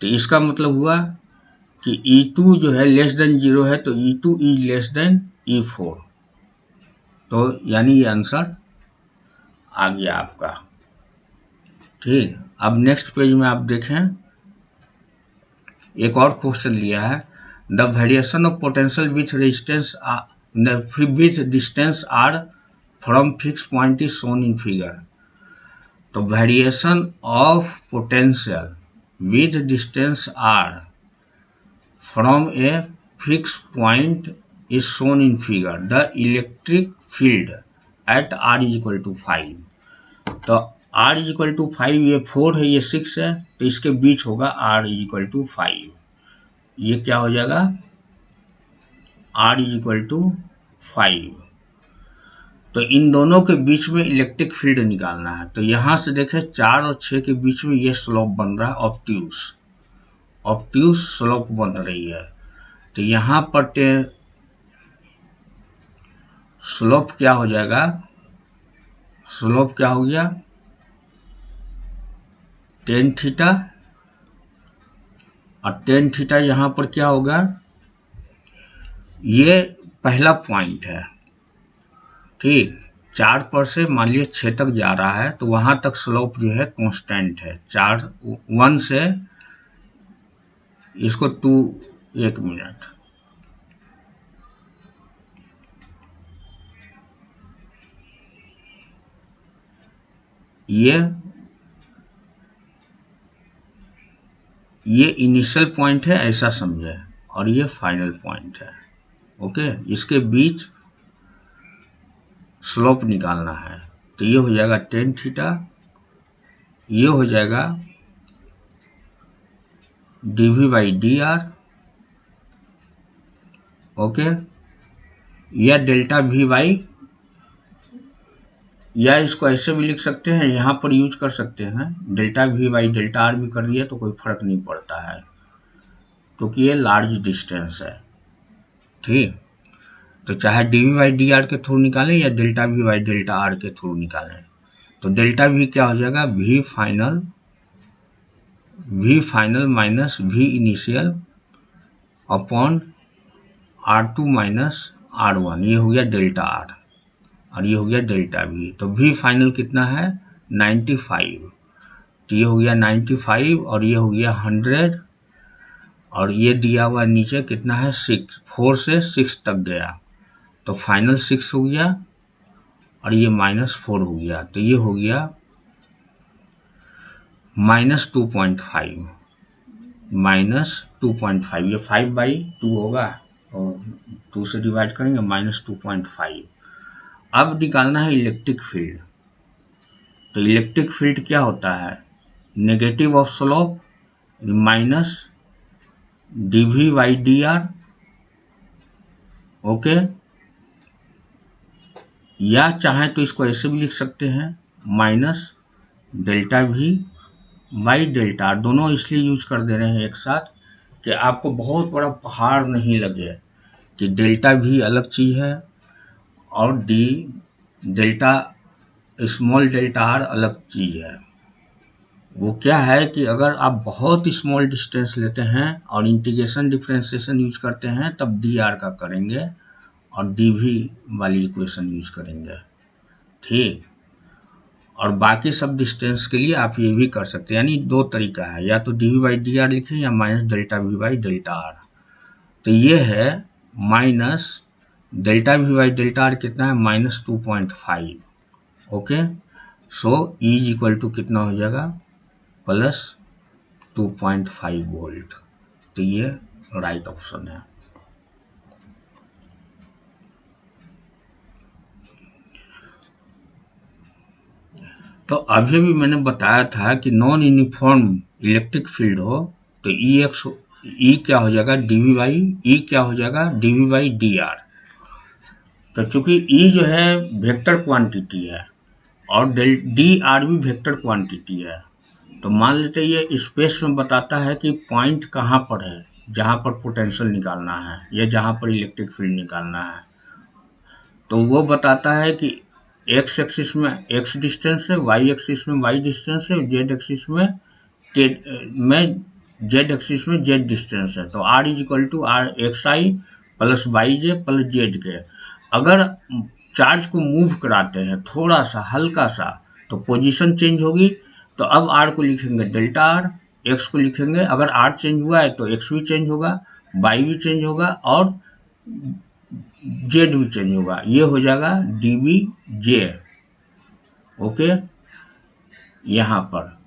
तो इसका मतलब हुआ कि E2 जो है लेस देन 0 है, तो E2 is less then E4। तो यानी ये आंसर आ गया आपका, ठीक। अब नेक्स्ट पेज में आप देखें, एक और क्वेश्चन लिया है, the variation of potential with resistance with distance R from fix point is shown in figure. तो variation of potential with distance R from a fix point is shown in figure. The electric field at r is equal to 5। तो r इज इक्वल टू 5, ये 4 है, ये 6 है, तो इसके बीच होगा r इज इक्वल टू 5। ये क्या हो जाएगा, r इज इक्वल टू 5। तो इन दोनों के बीच में इलेक्ट्रिक फील्ड निकालना है। तो यहाँ से देखें 4 और 6 के बीच में ये स्लोप बन रहा है, ऑब्ट्यूस स्लोप बन रही है। तो यहाँ पर स्लोप क्या हो जाएगा, स्लोप क्या हो गया, टेन थीटा, और टेन थीटा यहाँ पर क्या होगा, ये पहला पॉइंट है, ठीक। 4 पर से मान लीजिए 6 तक जा रहा है, तो वहाँ तक स्लोप जो है कांस्टेंट है। 1 से इसको 2, एक मिनट, ये इनिशियल पॉइंट है ऐसा समझे, और ये फाइनल पॉइंट है, ओके। इसके बीच स्लोप निकालना है। तो ये हो जाएगा टेन थीटा, ये हो जाएगा dv बाई dr, ओके, या डेल्टा v बाई, या इसको ऐसे भी लिख सकते हैं, यहाँ पर यूज कर सकते हैं, delta v by delta r भी कर दिए तो कोई फर्क नहीं पड़ता है, क्योंकि ये लार्ज डिस्टेंस है, ठीक। तो चाहे dv बाई dr के थ्रू निकालें या delta v by delta r के थ्रू निकालें। तो डेल्टा v क्या हो जाएगा, v final minus v initial upon R2 minus R1, ये हो गया डेल्टा R, और ये हो गया डेल्टा V। तो V फाइनल कितना है, 95। तो ये हो गया 95, और ये हो गया 100, और ये दिया हुआ नीचे कितना है 6, 4 से 6 तक गया, तो फाइनल 6 हो गया, और ये -4 हो गया, तो ये हो गया -2.5, -2.5, ये 5/2 होगा, और 2 से डिवाइड करेंगे, -2.5। अब निकालना है इलेक्ट्रिक फील्ड। तो इलेक्ट्रिक फील्ड क्या होता है, negative of slope minus dv by dr, okay, या चाहे तो इसको ऐसे भी लिख सकते हैं, minus delta v by delta r। दोनों इसलिए यूज कर दे रहे हैं एक साथ कि आपको बहुत बड़ा पहाड़ नहीं लगे कि डेल्टा v अलग चीज़ है और डेल्टा स्मॉल डेल्टा r अलग चीज़ है। वो क्या है कि अगर आप बहुत स्मॉल डिस्टेंस लेते हैं और इंटीग्रेशन डिफरेंशिएशन यूज करते हैं तब dr का करेंगे और dv वाली इक्वेशन यूज करेंगे, ठीक। और बाकी सब डिस्टेंस के लिए आप ये भी कर सकते हैं, यानी दो तरीका है, या तो dv बाई dr लिखें या minus delta v by delta r। तो ये है minus delta V by delta R कितना है -2.5। Okay, so E is equal to कितना हो जाएगा +2.5 वोल्ट। तो ये राइट ऑप्शन है। तो अभी भी मैंने बताया था कि नॉन यूनिफॉर्म इलेक्ट्रिक फील्ड हो तो ई क्या हो जाएगा डीवी बाई ई क्या हो जाएगा डीवी बाई डी आर। तो चूंकि ई जो है वेक्टर क्वांटिटी है और डी आर भी वेक्टर क्वांटिटी है, तो मान लेते ये स्पेस में बताता है कि पॉइंट कहाँ पर है जहाँ पर पोटेंशियल निकालना है या जहाँ पर इलेक्ट्रिक फील्ड निकालना है। तो वो बताता है कि एक्स एक्सिस में एक्स डिस्टेंस है, वाई एक्सिस में वाई डिस्टेंस है, जेड एक्सिस में जेड एक्सिस में जेड डिस्टेंस है। तो R is equal to R X I plus Y J plus Z K. अगर चार्ज को मूव कराते हैं थोड़ा सा हल्का सा तो पोजीशन चेंज होगी। तो अब आर को लिखेंगे डेल्टा आर, एक्स को लिखेंगे, अगर आर चेंज हुआ है तो एक्स भी चेंज होगा, वाई भी चेंज होगा और जेड भी चेंज होगा। ये हो जाएगा डी बी जे। ओके, यहाँ पर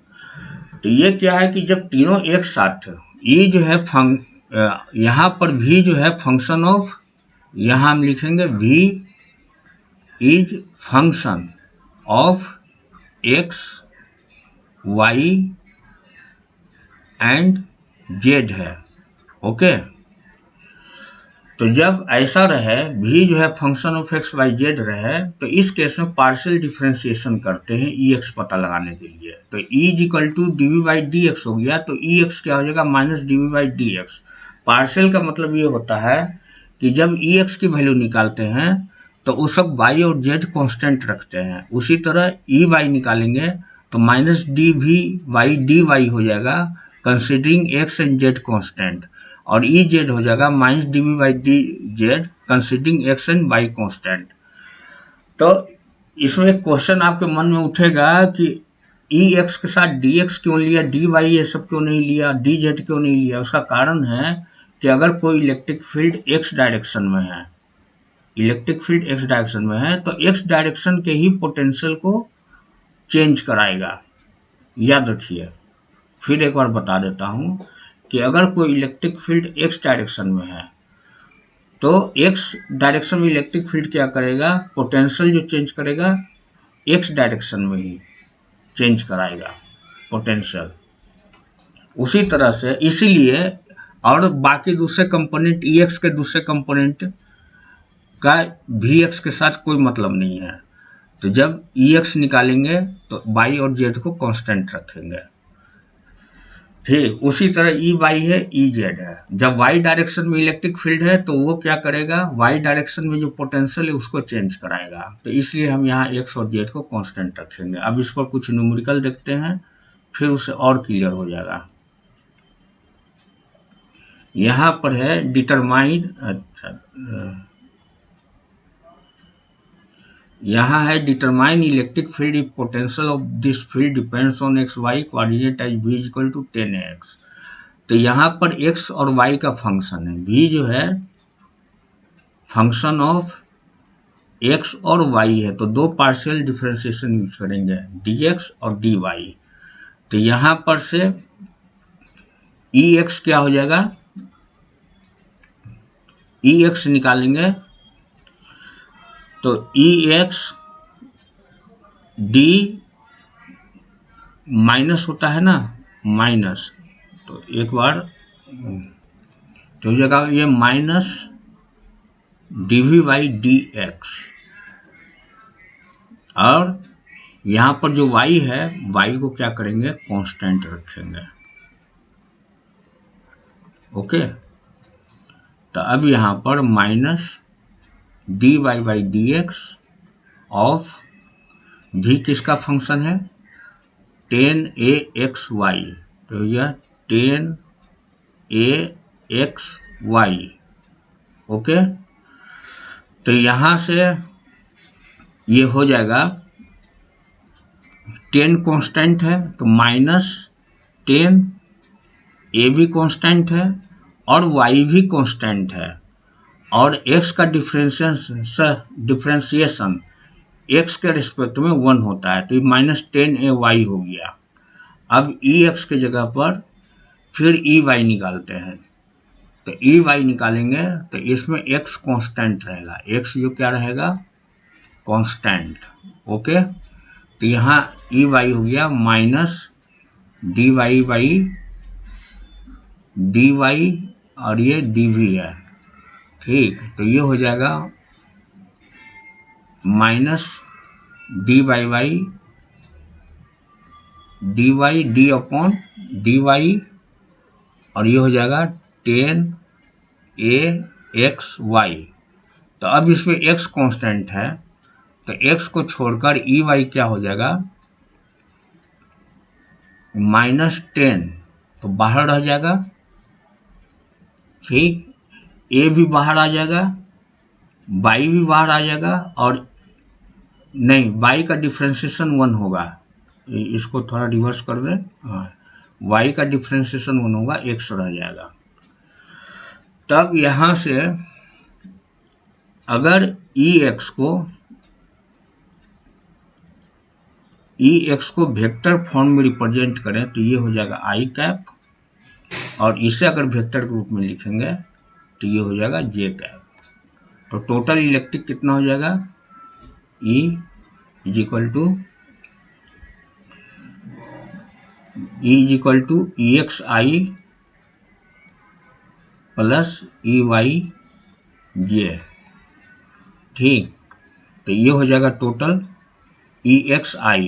तो ये क्या है कि जब तीनों एक साथ ये जो है यहाँ पर भी जो है फंक्शन ऑफ, यहाँ हम लिखेंगे v is function of x y and z है। ओके, तो जब ऐसा रहे v जो है function of x y z रहे तो इस केस में पार्शियल डिफरेंशिएशन करते हैं ex पता लगाने के लिए। तो e is equal to D V by D X हो गया, तो ex क्या हो जाएगा minus D V by D X. Partial का मतलब ये होता है कि जब ex की वैल्यू निकालते हैं तो वो सब y और z कांस्टेंट रखते हैं। उसी तरह ey निकालेंगे तो minus D V Y D Y हो जाएगा considering x and z constant, और ई जेड हो जाएगा minus D V by D Z considering X and Y constant. तो इसमें एक क्वेश्चन आपके मन में उठेगा कि ई एक्स के साथ डी एक्स क्यों लिया, डी वाई ये सब क्यों नहीं लिया, डी जेड क्यों नहीं लिया। उसका कारण है कि अगर कोई इलेक्ट्रिक फील्ड एक्स डायरेक्शन में है, इलेक्ट्रिक फील्ड एक्स डायरेक्शन में है तो एक्स डायरेक्शन के ही पोटेंशियल को चेंज कराएगा। याद रखिए, फिर एक बार बता देता हूँ कि अगर कोई इलेक्ट्रिक फील्ड एक्स डायरेक्शन में है तो एक्स डायरेक्शन में इलेक्ट्रिक फील्ड क्या करेगा, पोटेंशियल जो चेंज करेगा एक्स डायरेक्शन में ही चेंज कराएगा पोटेंशियल। उसी तरह से इसीलिए और बाकी दूसरे कंपोनेंट ई एक्स के दूसरे कंपोनेंट का वी एक्स के साथ कोई मतलब नहीं है। तो जब ई एक्स निकालेंगे तो वाई और जेड को कांस्टेंट रखेंगे। ठीक उसी तरह ई वाई है ई जेड है। जब वाई डायरेक्शन में इलेक्ट्रिक फील्ड है तो वो क्या करेगा, वाई डायरेक्शन में जो पोटेंशियल है उसको चेंज कराएगा। तो इसलिए हम यहाँ एक्स और जेड को कांस्टेंट रखेंगे। अब इस पर कुछ न्यूमेरिकल देखते हैं फिर उसे और क्लियर हो जाएगा। यहाँ पर है डिटरमाइन, अच्छा यहाँ है determine electric field if potential of this field depends on X Y coordinate as v equal to 10x। तो यहाँ पर x और y का फंक्शन है, v जो है फंक्शन ऑफ x और y है, तो दो पार्शियल डिफरेंशिएशन यूज करेंगे dx और dy। तो यहाँ पर से ex क्या हो जाएगा, ex निकालेंगे तो ex d माइनस होता है ना, माइनस, तो एक बार तो हो जाएगा ये minus D V by D X, और यहाँ पर जो y है y को क्या करेंगे कांस्टेंट रखेंगे। ओके, तो अब यहाँ पर minus D Y by D X of v किसका फंक्शन है 10axy, तो यह 10axy। ओके, तो यहाँ से ये हो जाएगा 10 कांस्टेंट है तो माइनस 10 a भी कांस्टेंट है और y भी कांस्टेंट है, और x का डिफ्रेंसिएशन x के रिस्पेक्ट में 1 होता है, तो ये -10ay हो गया। अब ex के जगह पर फिर ey निकालते हैं, तो ey निकालेंगे तो इसमें x कांस्टेंट रहेगा, x जो क्या रहेगा, कांस्टेंट। ओके, तो यहाँ ey हो गया माइनस dy बाई dy और ये dv है, ठीक। तो ये हो जाएगा minus dy by dy upon dy और ये हो जाएगा 10axy। तो अब इसमें x कांस्टेंट है, तो x को छोड़कर ey क्या हो जाएगा, -10, तो बाहर रह जाएगा, ठीक। a भी बाहर आ जाएगा, y भी बाहर आ जाएगा, और नहीं, y का डिफ्रेंसिएशन 1 होगा, इसको थोड़ा रिवर्स कर दें, हाँ, y का डिफ्रेंसिएशन 1 होगा, x रह जाएगा। तब यहाँ से अगर ex को वेक्टर फॉर्म में रिप्रेजेंट करें तो ये हो जाएगा i कैप, और इसे अगर वेक्टर के रूप में लिखेंगे तो ये हो जाएगा j कैप। तो टोटल इलेक्ट्रिक कितना हो जाएगा, E is equal to EXI plus EYJ, ठीक। तो ये हो जाएगा टोटल EXI,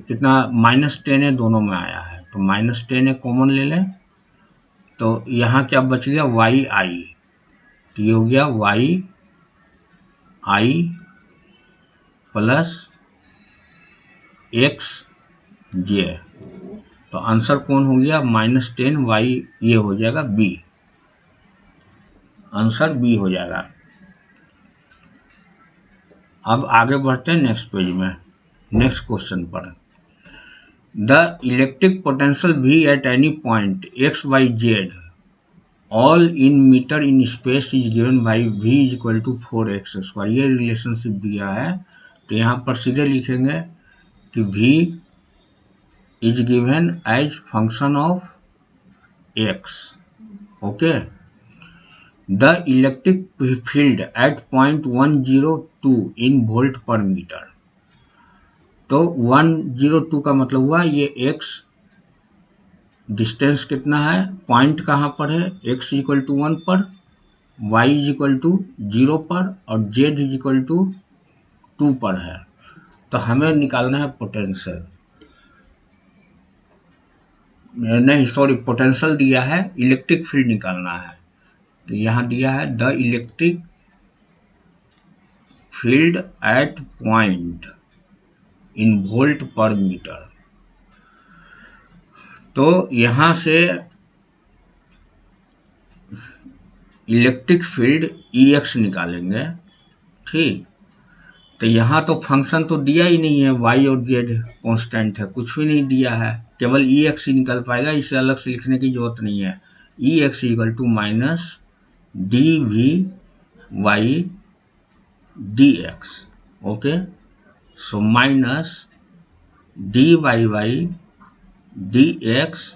कितना, -10 है, दोनों में आया है, तो -10 है, कॉमन ले लें, तो यहाँ क्या बच गया, YI, तो ये हो गया YI प्लस XJ। तो आंसर कौन हो गया, -10y, ये हो जाएगा B, आंसर B हो जाएगा। अब आगे बढ़ते हैं नेक्स्ट पेज में, नेक्स्ट क्वेश्चन पर। The electric potential V at any point x y z all in metre in space is given by V is equal to 4x²। ये रिलेशनशिप दिया है, तो यहाँ पर सीधे लिखेंगे कि V is given as function of x. Okay. The electric field at point 102 in volt per meter. तो 102 का मतलब हुआ ये x डिस्टेंस कितना है, पॉइंट कहाँ पर है, x इक्वल टू 1 पर, y इक्वल टू 0 पर, और z इक्वल टू 2 पर है। तो हमें निकालना है पोटेंशियल, नहीं सॉरी, पोटेंशियल दिया है, इलेक्ट्रिक फील्ड निकालना है। तो यहाँ दिया है the electric field eight point in volt per metre. तो यहाँ से इलेक्ट्रिक फील्ड EX निकालेंगे, ठीक। तो यहाँ तो फंक्शन तो दिया ही नहीं है, y और z कांस्टेंट है, कुछ भी नहीं दिया है, केवल EX ही निकल पाएगा, इसे अलग से लिखने की जरूरत नहीं है। EX equal to minus dVy dx, okay. So minus dYy dx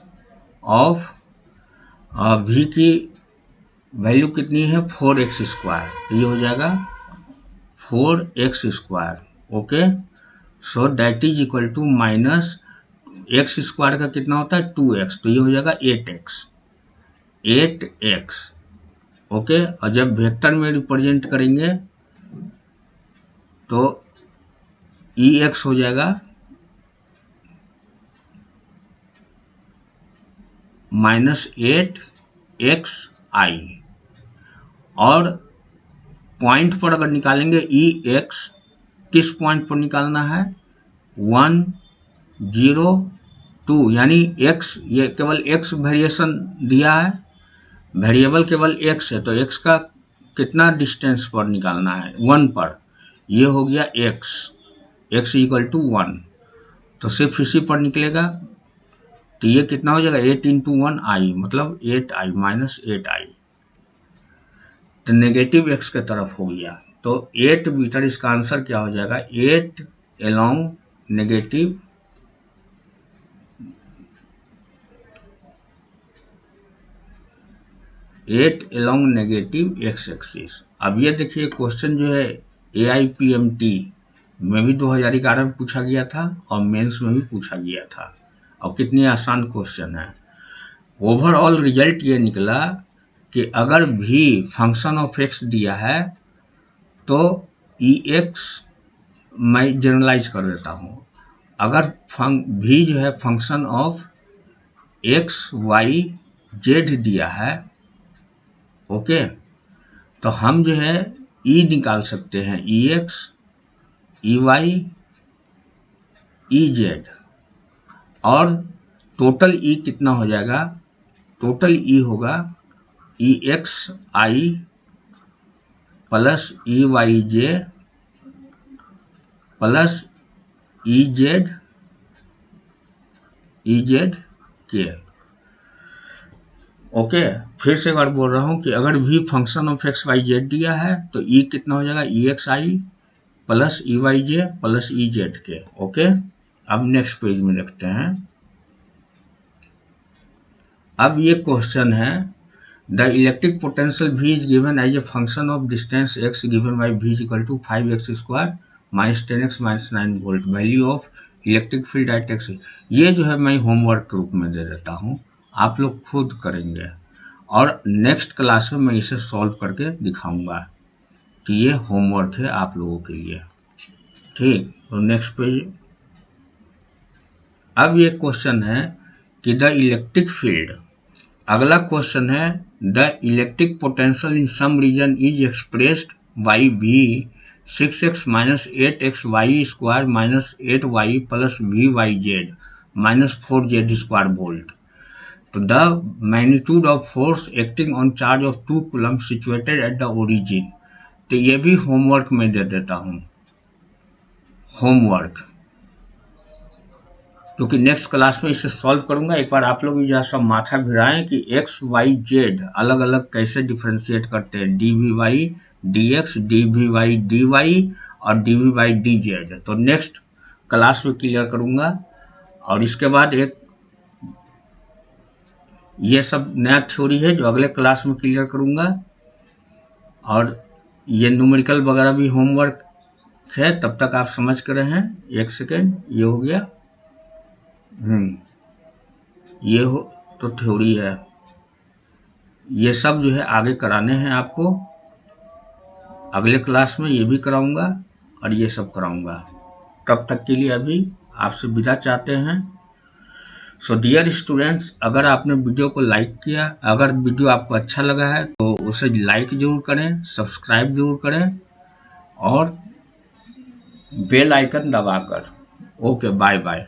of V की वैल्यू कितनी है, 4x², तो ये हो जाएगा 4x², okay. So that is equal to minus x² का कितना होता है, 2x, तो ये हो जाएगा 8x, ओके। और जब वेक्टर में रिप्रेजेंट करेंगे तो EX हो जाएगा -8xi, और पॉइंट पर अगर निकालेंगे EX, किस पॉइंट पर निकालना है, 102, यानी x, ये केवल x वेरिएशन दिया है, वेरिएबल केवल x है, तो x का कितना डिस्टेंस पर निकालना है, 1 पर, ये हो गया x इक्वल टू 1, तो सिर्फ इसी पर निकलेगा, तो ये कितना हो जाएगा, 8 × 1 i, मतलब 8i -8i। तो नेगेटिव एक्स के तरफ हो गया, तो 8 मीटर इसका आंसर क्या हो जाएगा, 8 एलोंग नेगेटिव एक्स एक्सिस। अब ये देखिए क्वेश्चन जो है AIPMT में भी 2011 में पूछा गया था और मेंस में भी पूछा गया था, और कितनी आसान क्वेश्चन है। ओवरऑल रिजल्ट ये निकला कि अगर भी फंक्शन ऑफ एक्स दिया है तो EX मैं जनरलाइज कर देता हूँ, अगर भी जो है फंक्शन ऑफ XYZ दिया है, ओके, तो हम जो है E निकाल सकते हैं, EX EY EZ, और टोटल E कितना हो जाएगा, टोटल E होगा EXI plus EYJ plus EZK। Okay, फिर से एक बार बोल रहा हूँ कि अगर भी फंक्शन ऑफ XYZ दिया है तो E कितना हो जाएगा, EXI plus EYJ plus EZK। Okay, अब नेक्स्ट पेज में देखते हैं। अब ये क्वेश्चन है, the electric potential V is given as a function of distance x given by V is equal to 5x square minus 10x minus 9 volt, value of electric field at x। ये जो है मैं होमवर्क के रूप में दे देता हूँ, आप लोग खुद करेंगे और नेक्स्ट क्लास में मैं इसे सॉल्व करके दिखाऊंगा, कि ये होमवर्क है आप लोगों के लिए। ठीक, तो नेक्स्ट पेज। अब ये क्वेश्चन है कि द इलेक्ट्रिक फील्ड, अगला क्वेश्चन है the electric potential in some region is expressed by V 6x minus 8xy square minus 8y plus VYZ minus 4z square volt. तो the magnitude of force acting on charge of 2 coulomb situated at the origin. तो ये भी होमवर्क में दे देता हूँ, होमवर्क, क्योंकि नेक्स्ट क्लास में इसे सॉल्व करूंगा। एक बार आप लोग भी जरा सब माथा भिड़ाएं कि XYZ अलग अलग कैसे डिफ्रेंशिएट करते हैं, dVy dx dVy dy और dVy dz। तो नेक्स्ट क्लास में क्लियर करूंगा, और इसके बाद एक ये सब नया थ्योरी है जो अगले क्लास में क्लियर करूंगा, और ये न्यूमेरिकल वगैरह भी होमवर्क है, तब तक आप समझ कर रहे हैं। एक सेकेंड, ये हो गया, ये हो तो थ्योरी है, ये सब जो है आगे कराने हैं आपको, अगले क्लास में ये भी कराऊंगा और ये सब कराऊंगा। तब तक के लिए अभी आपसे विदा चाहते हैं। सो डियर स्टूडेंट्स, अगर आपने वीडियो को लाइक किया, अगर वीडियो आपको अच्छा लगा है तो उसे लाइक ज़रूर करें, सब्सक्राइब ज़रूर करें और बेल आइकन दबाकर। Okay, bye bye.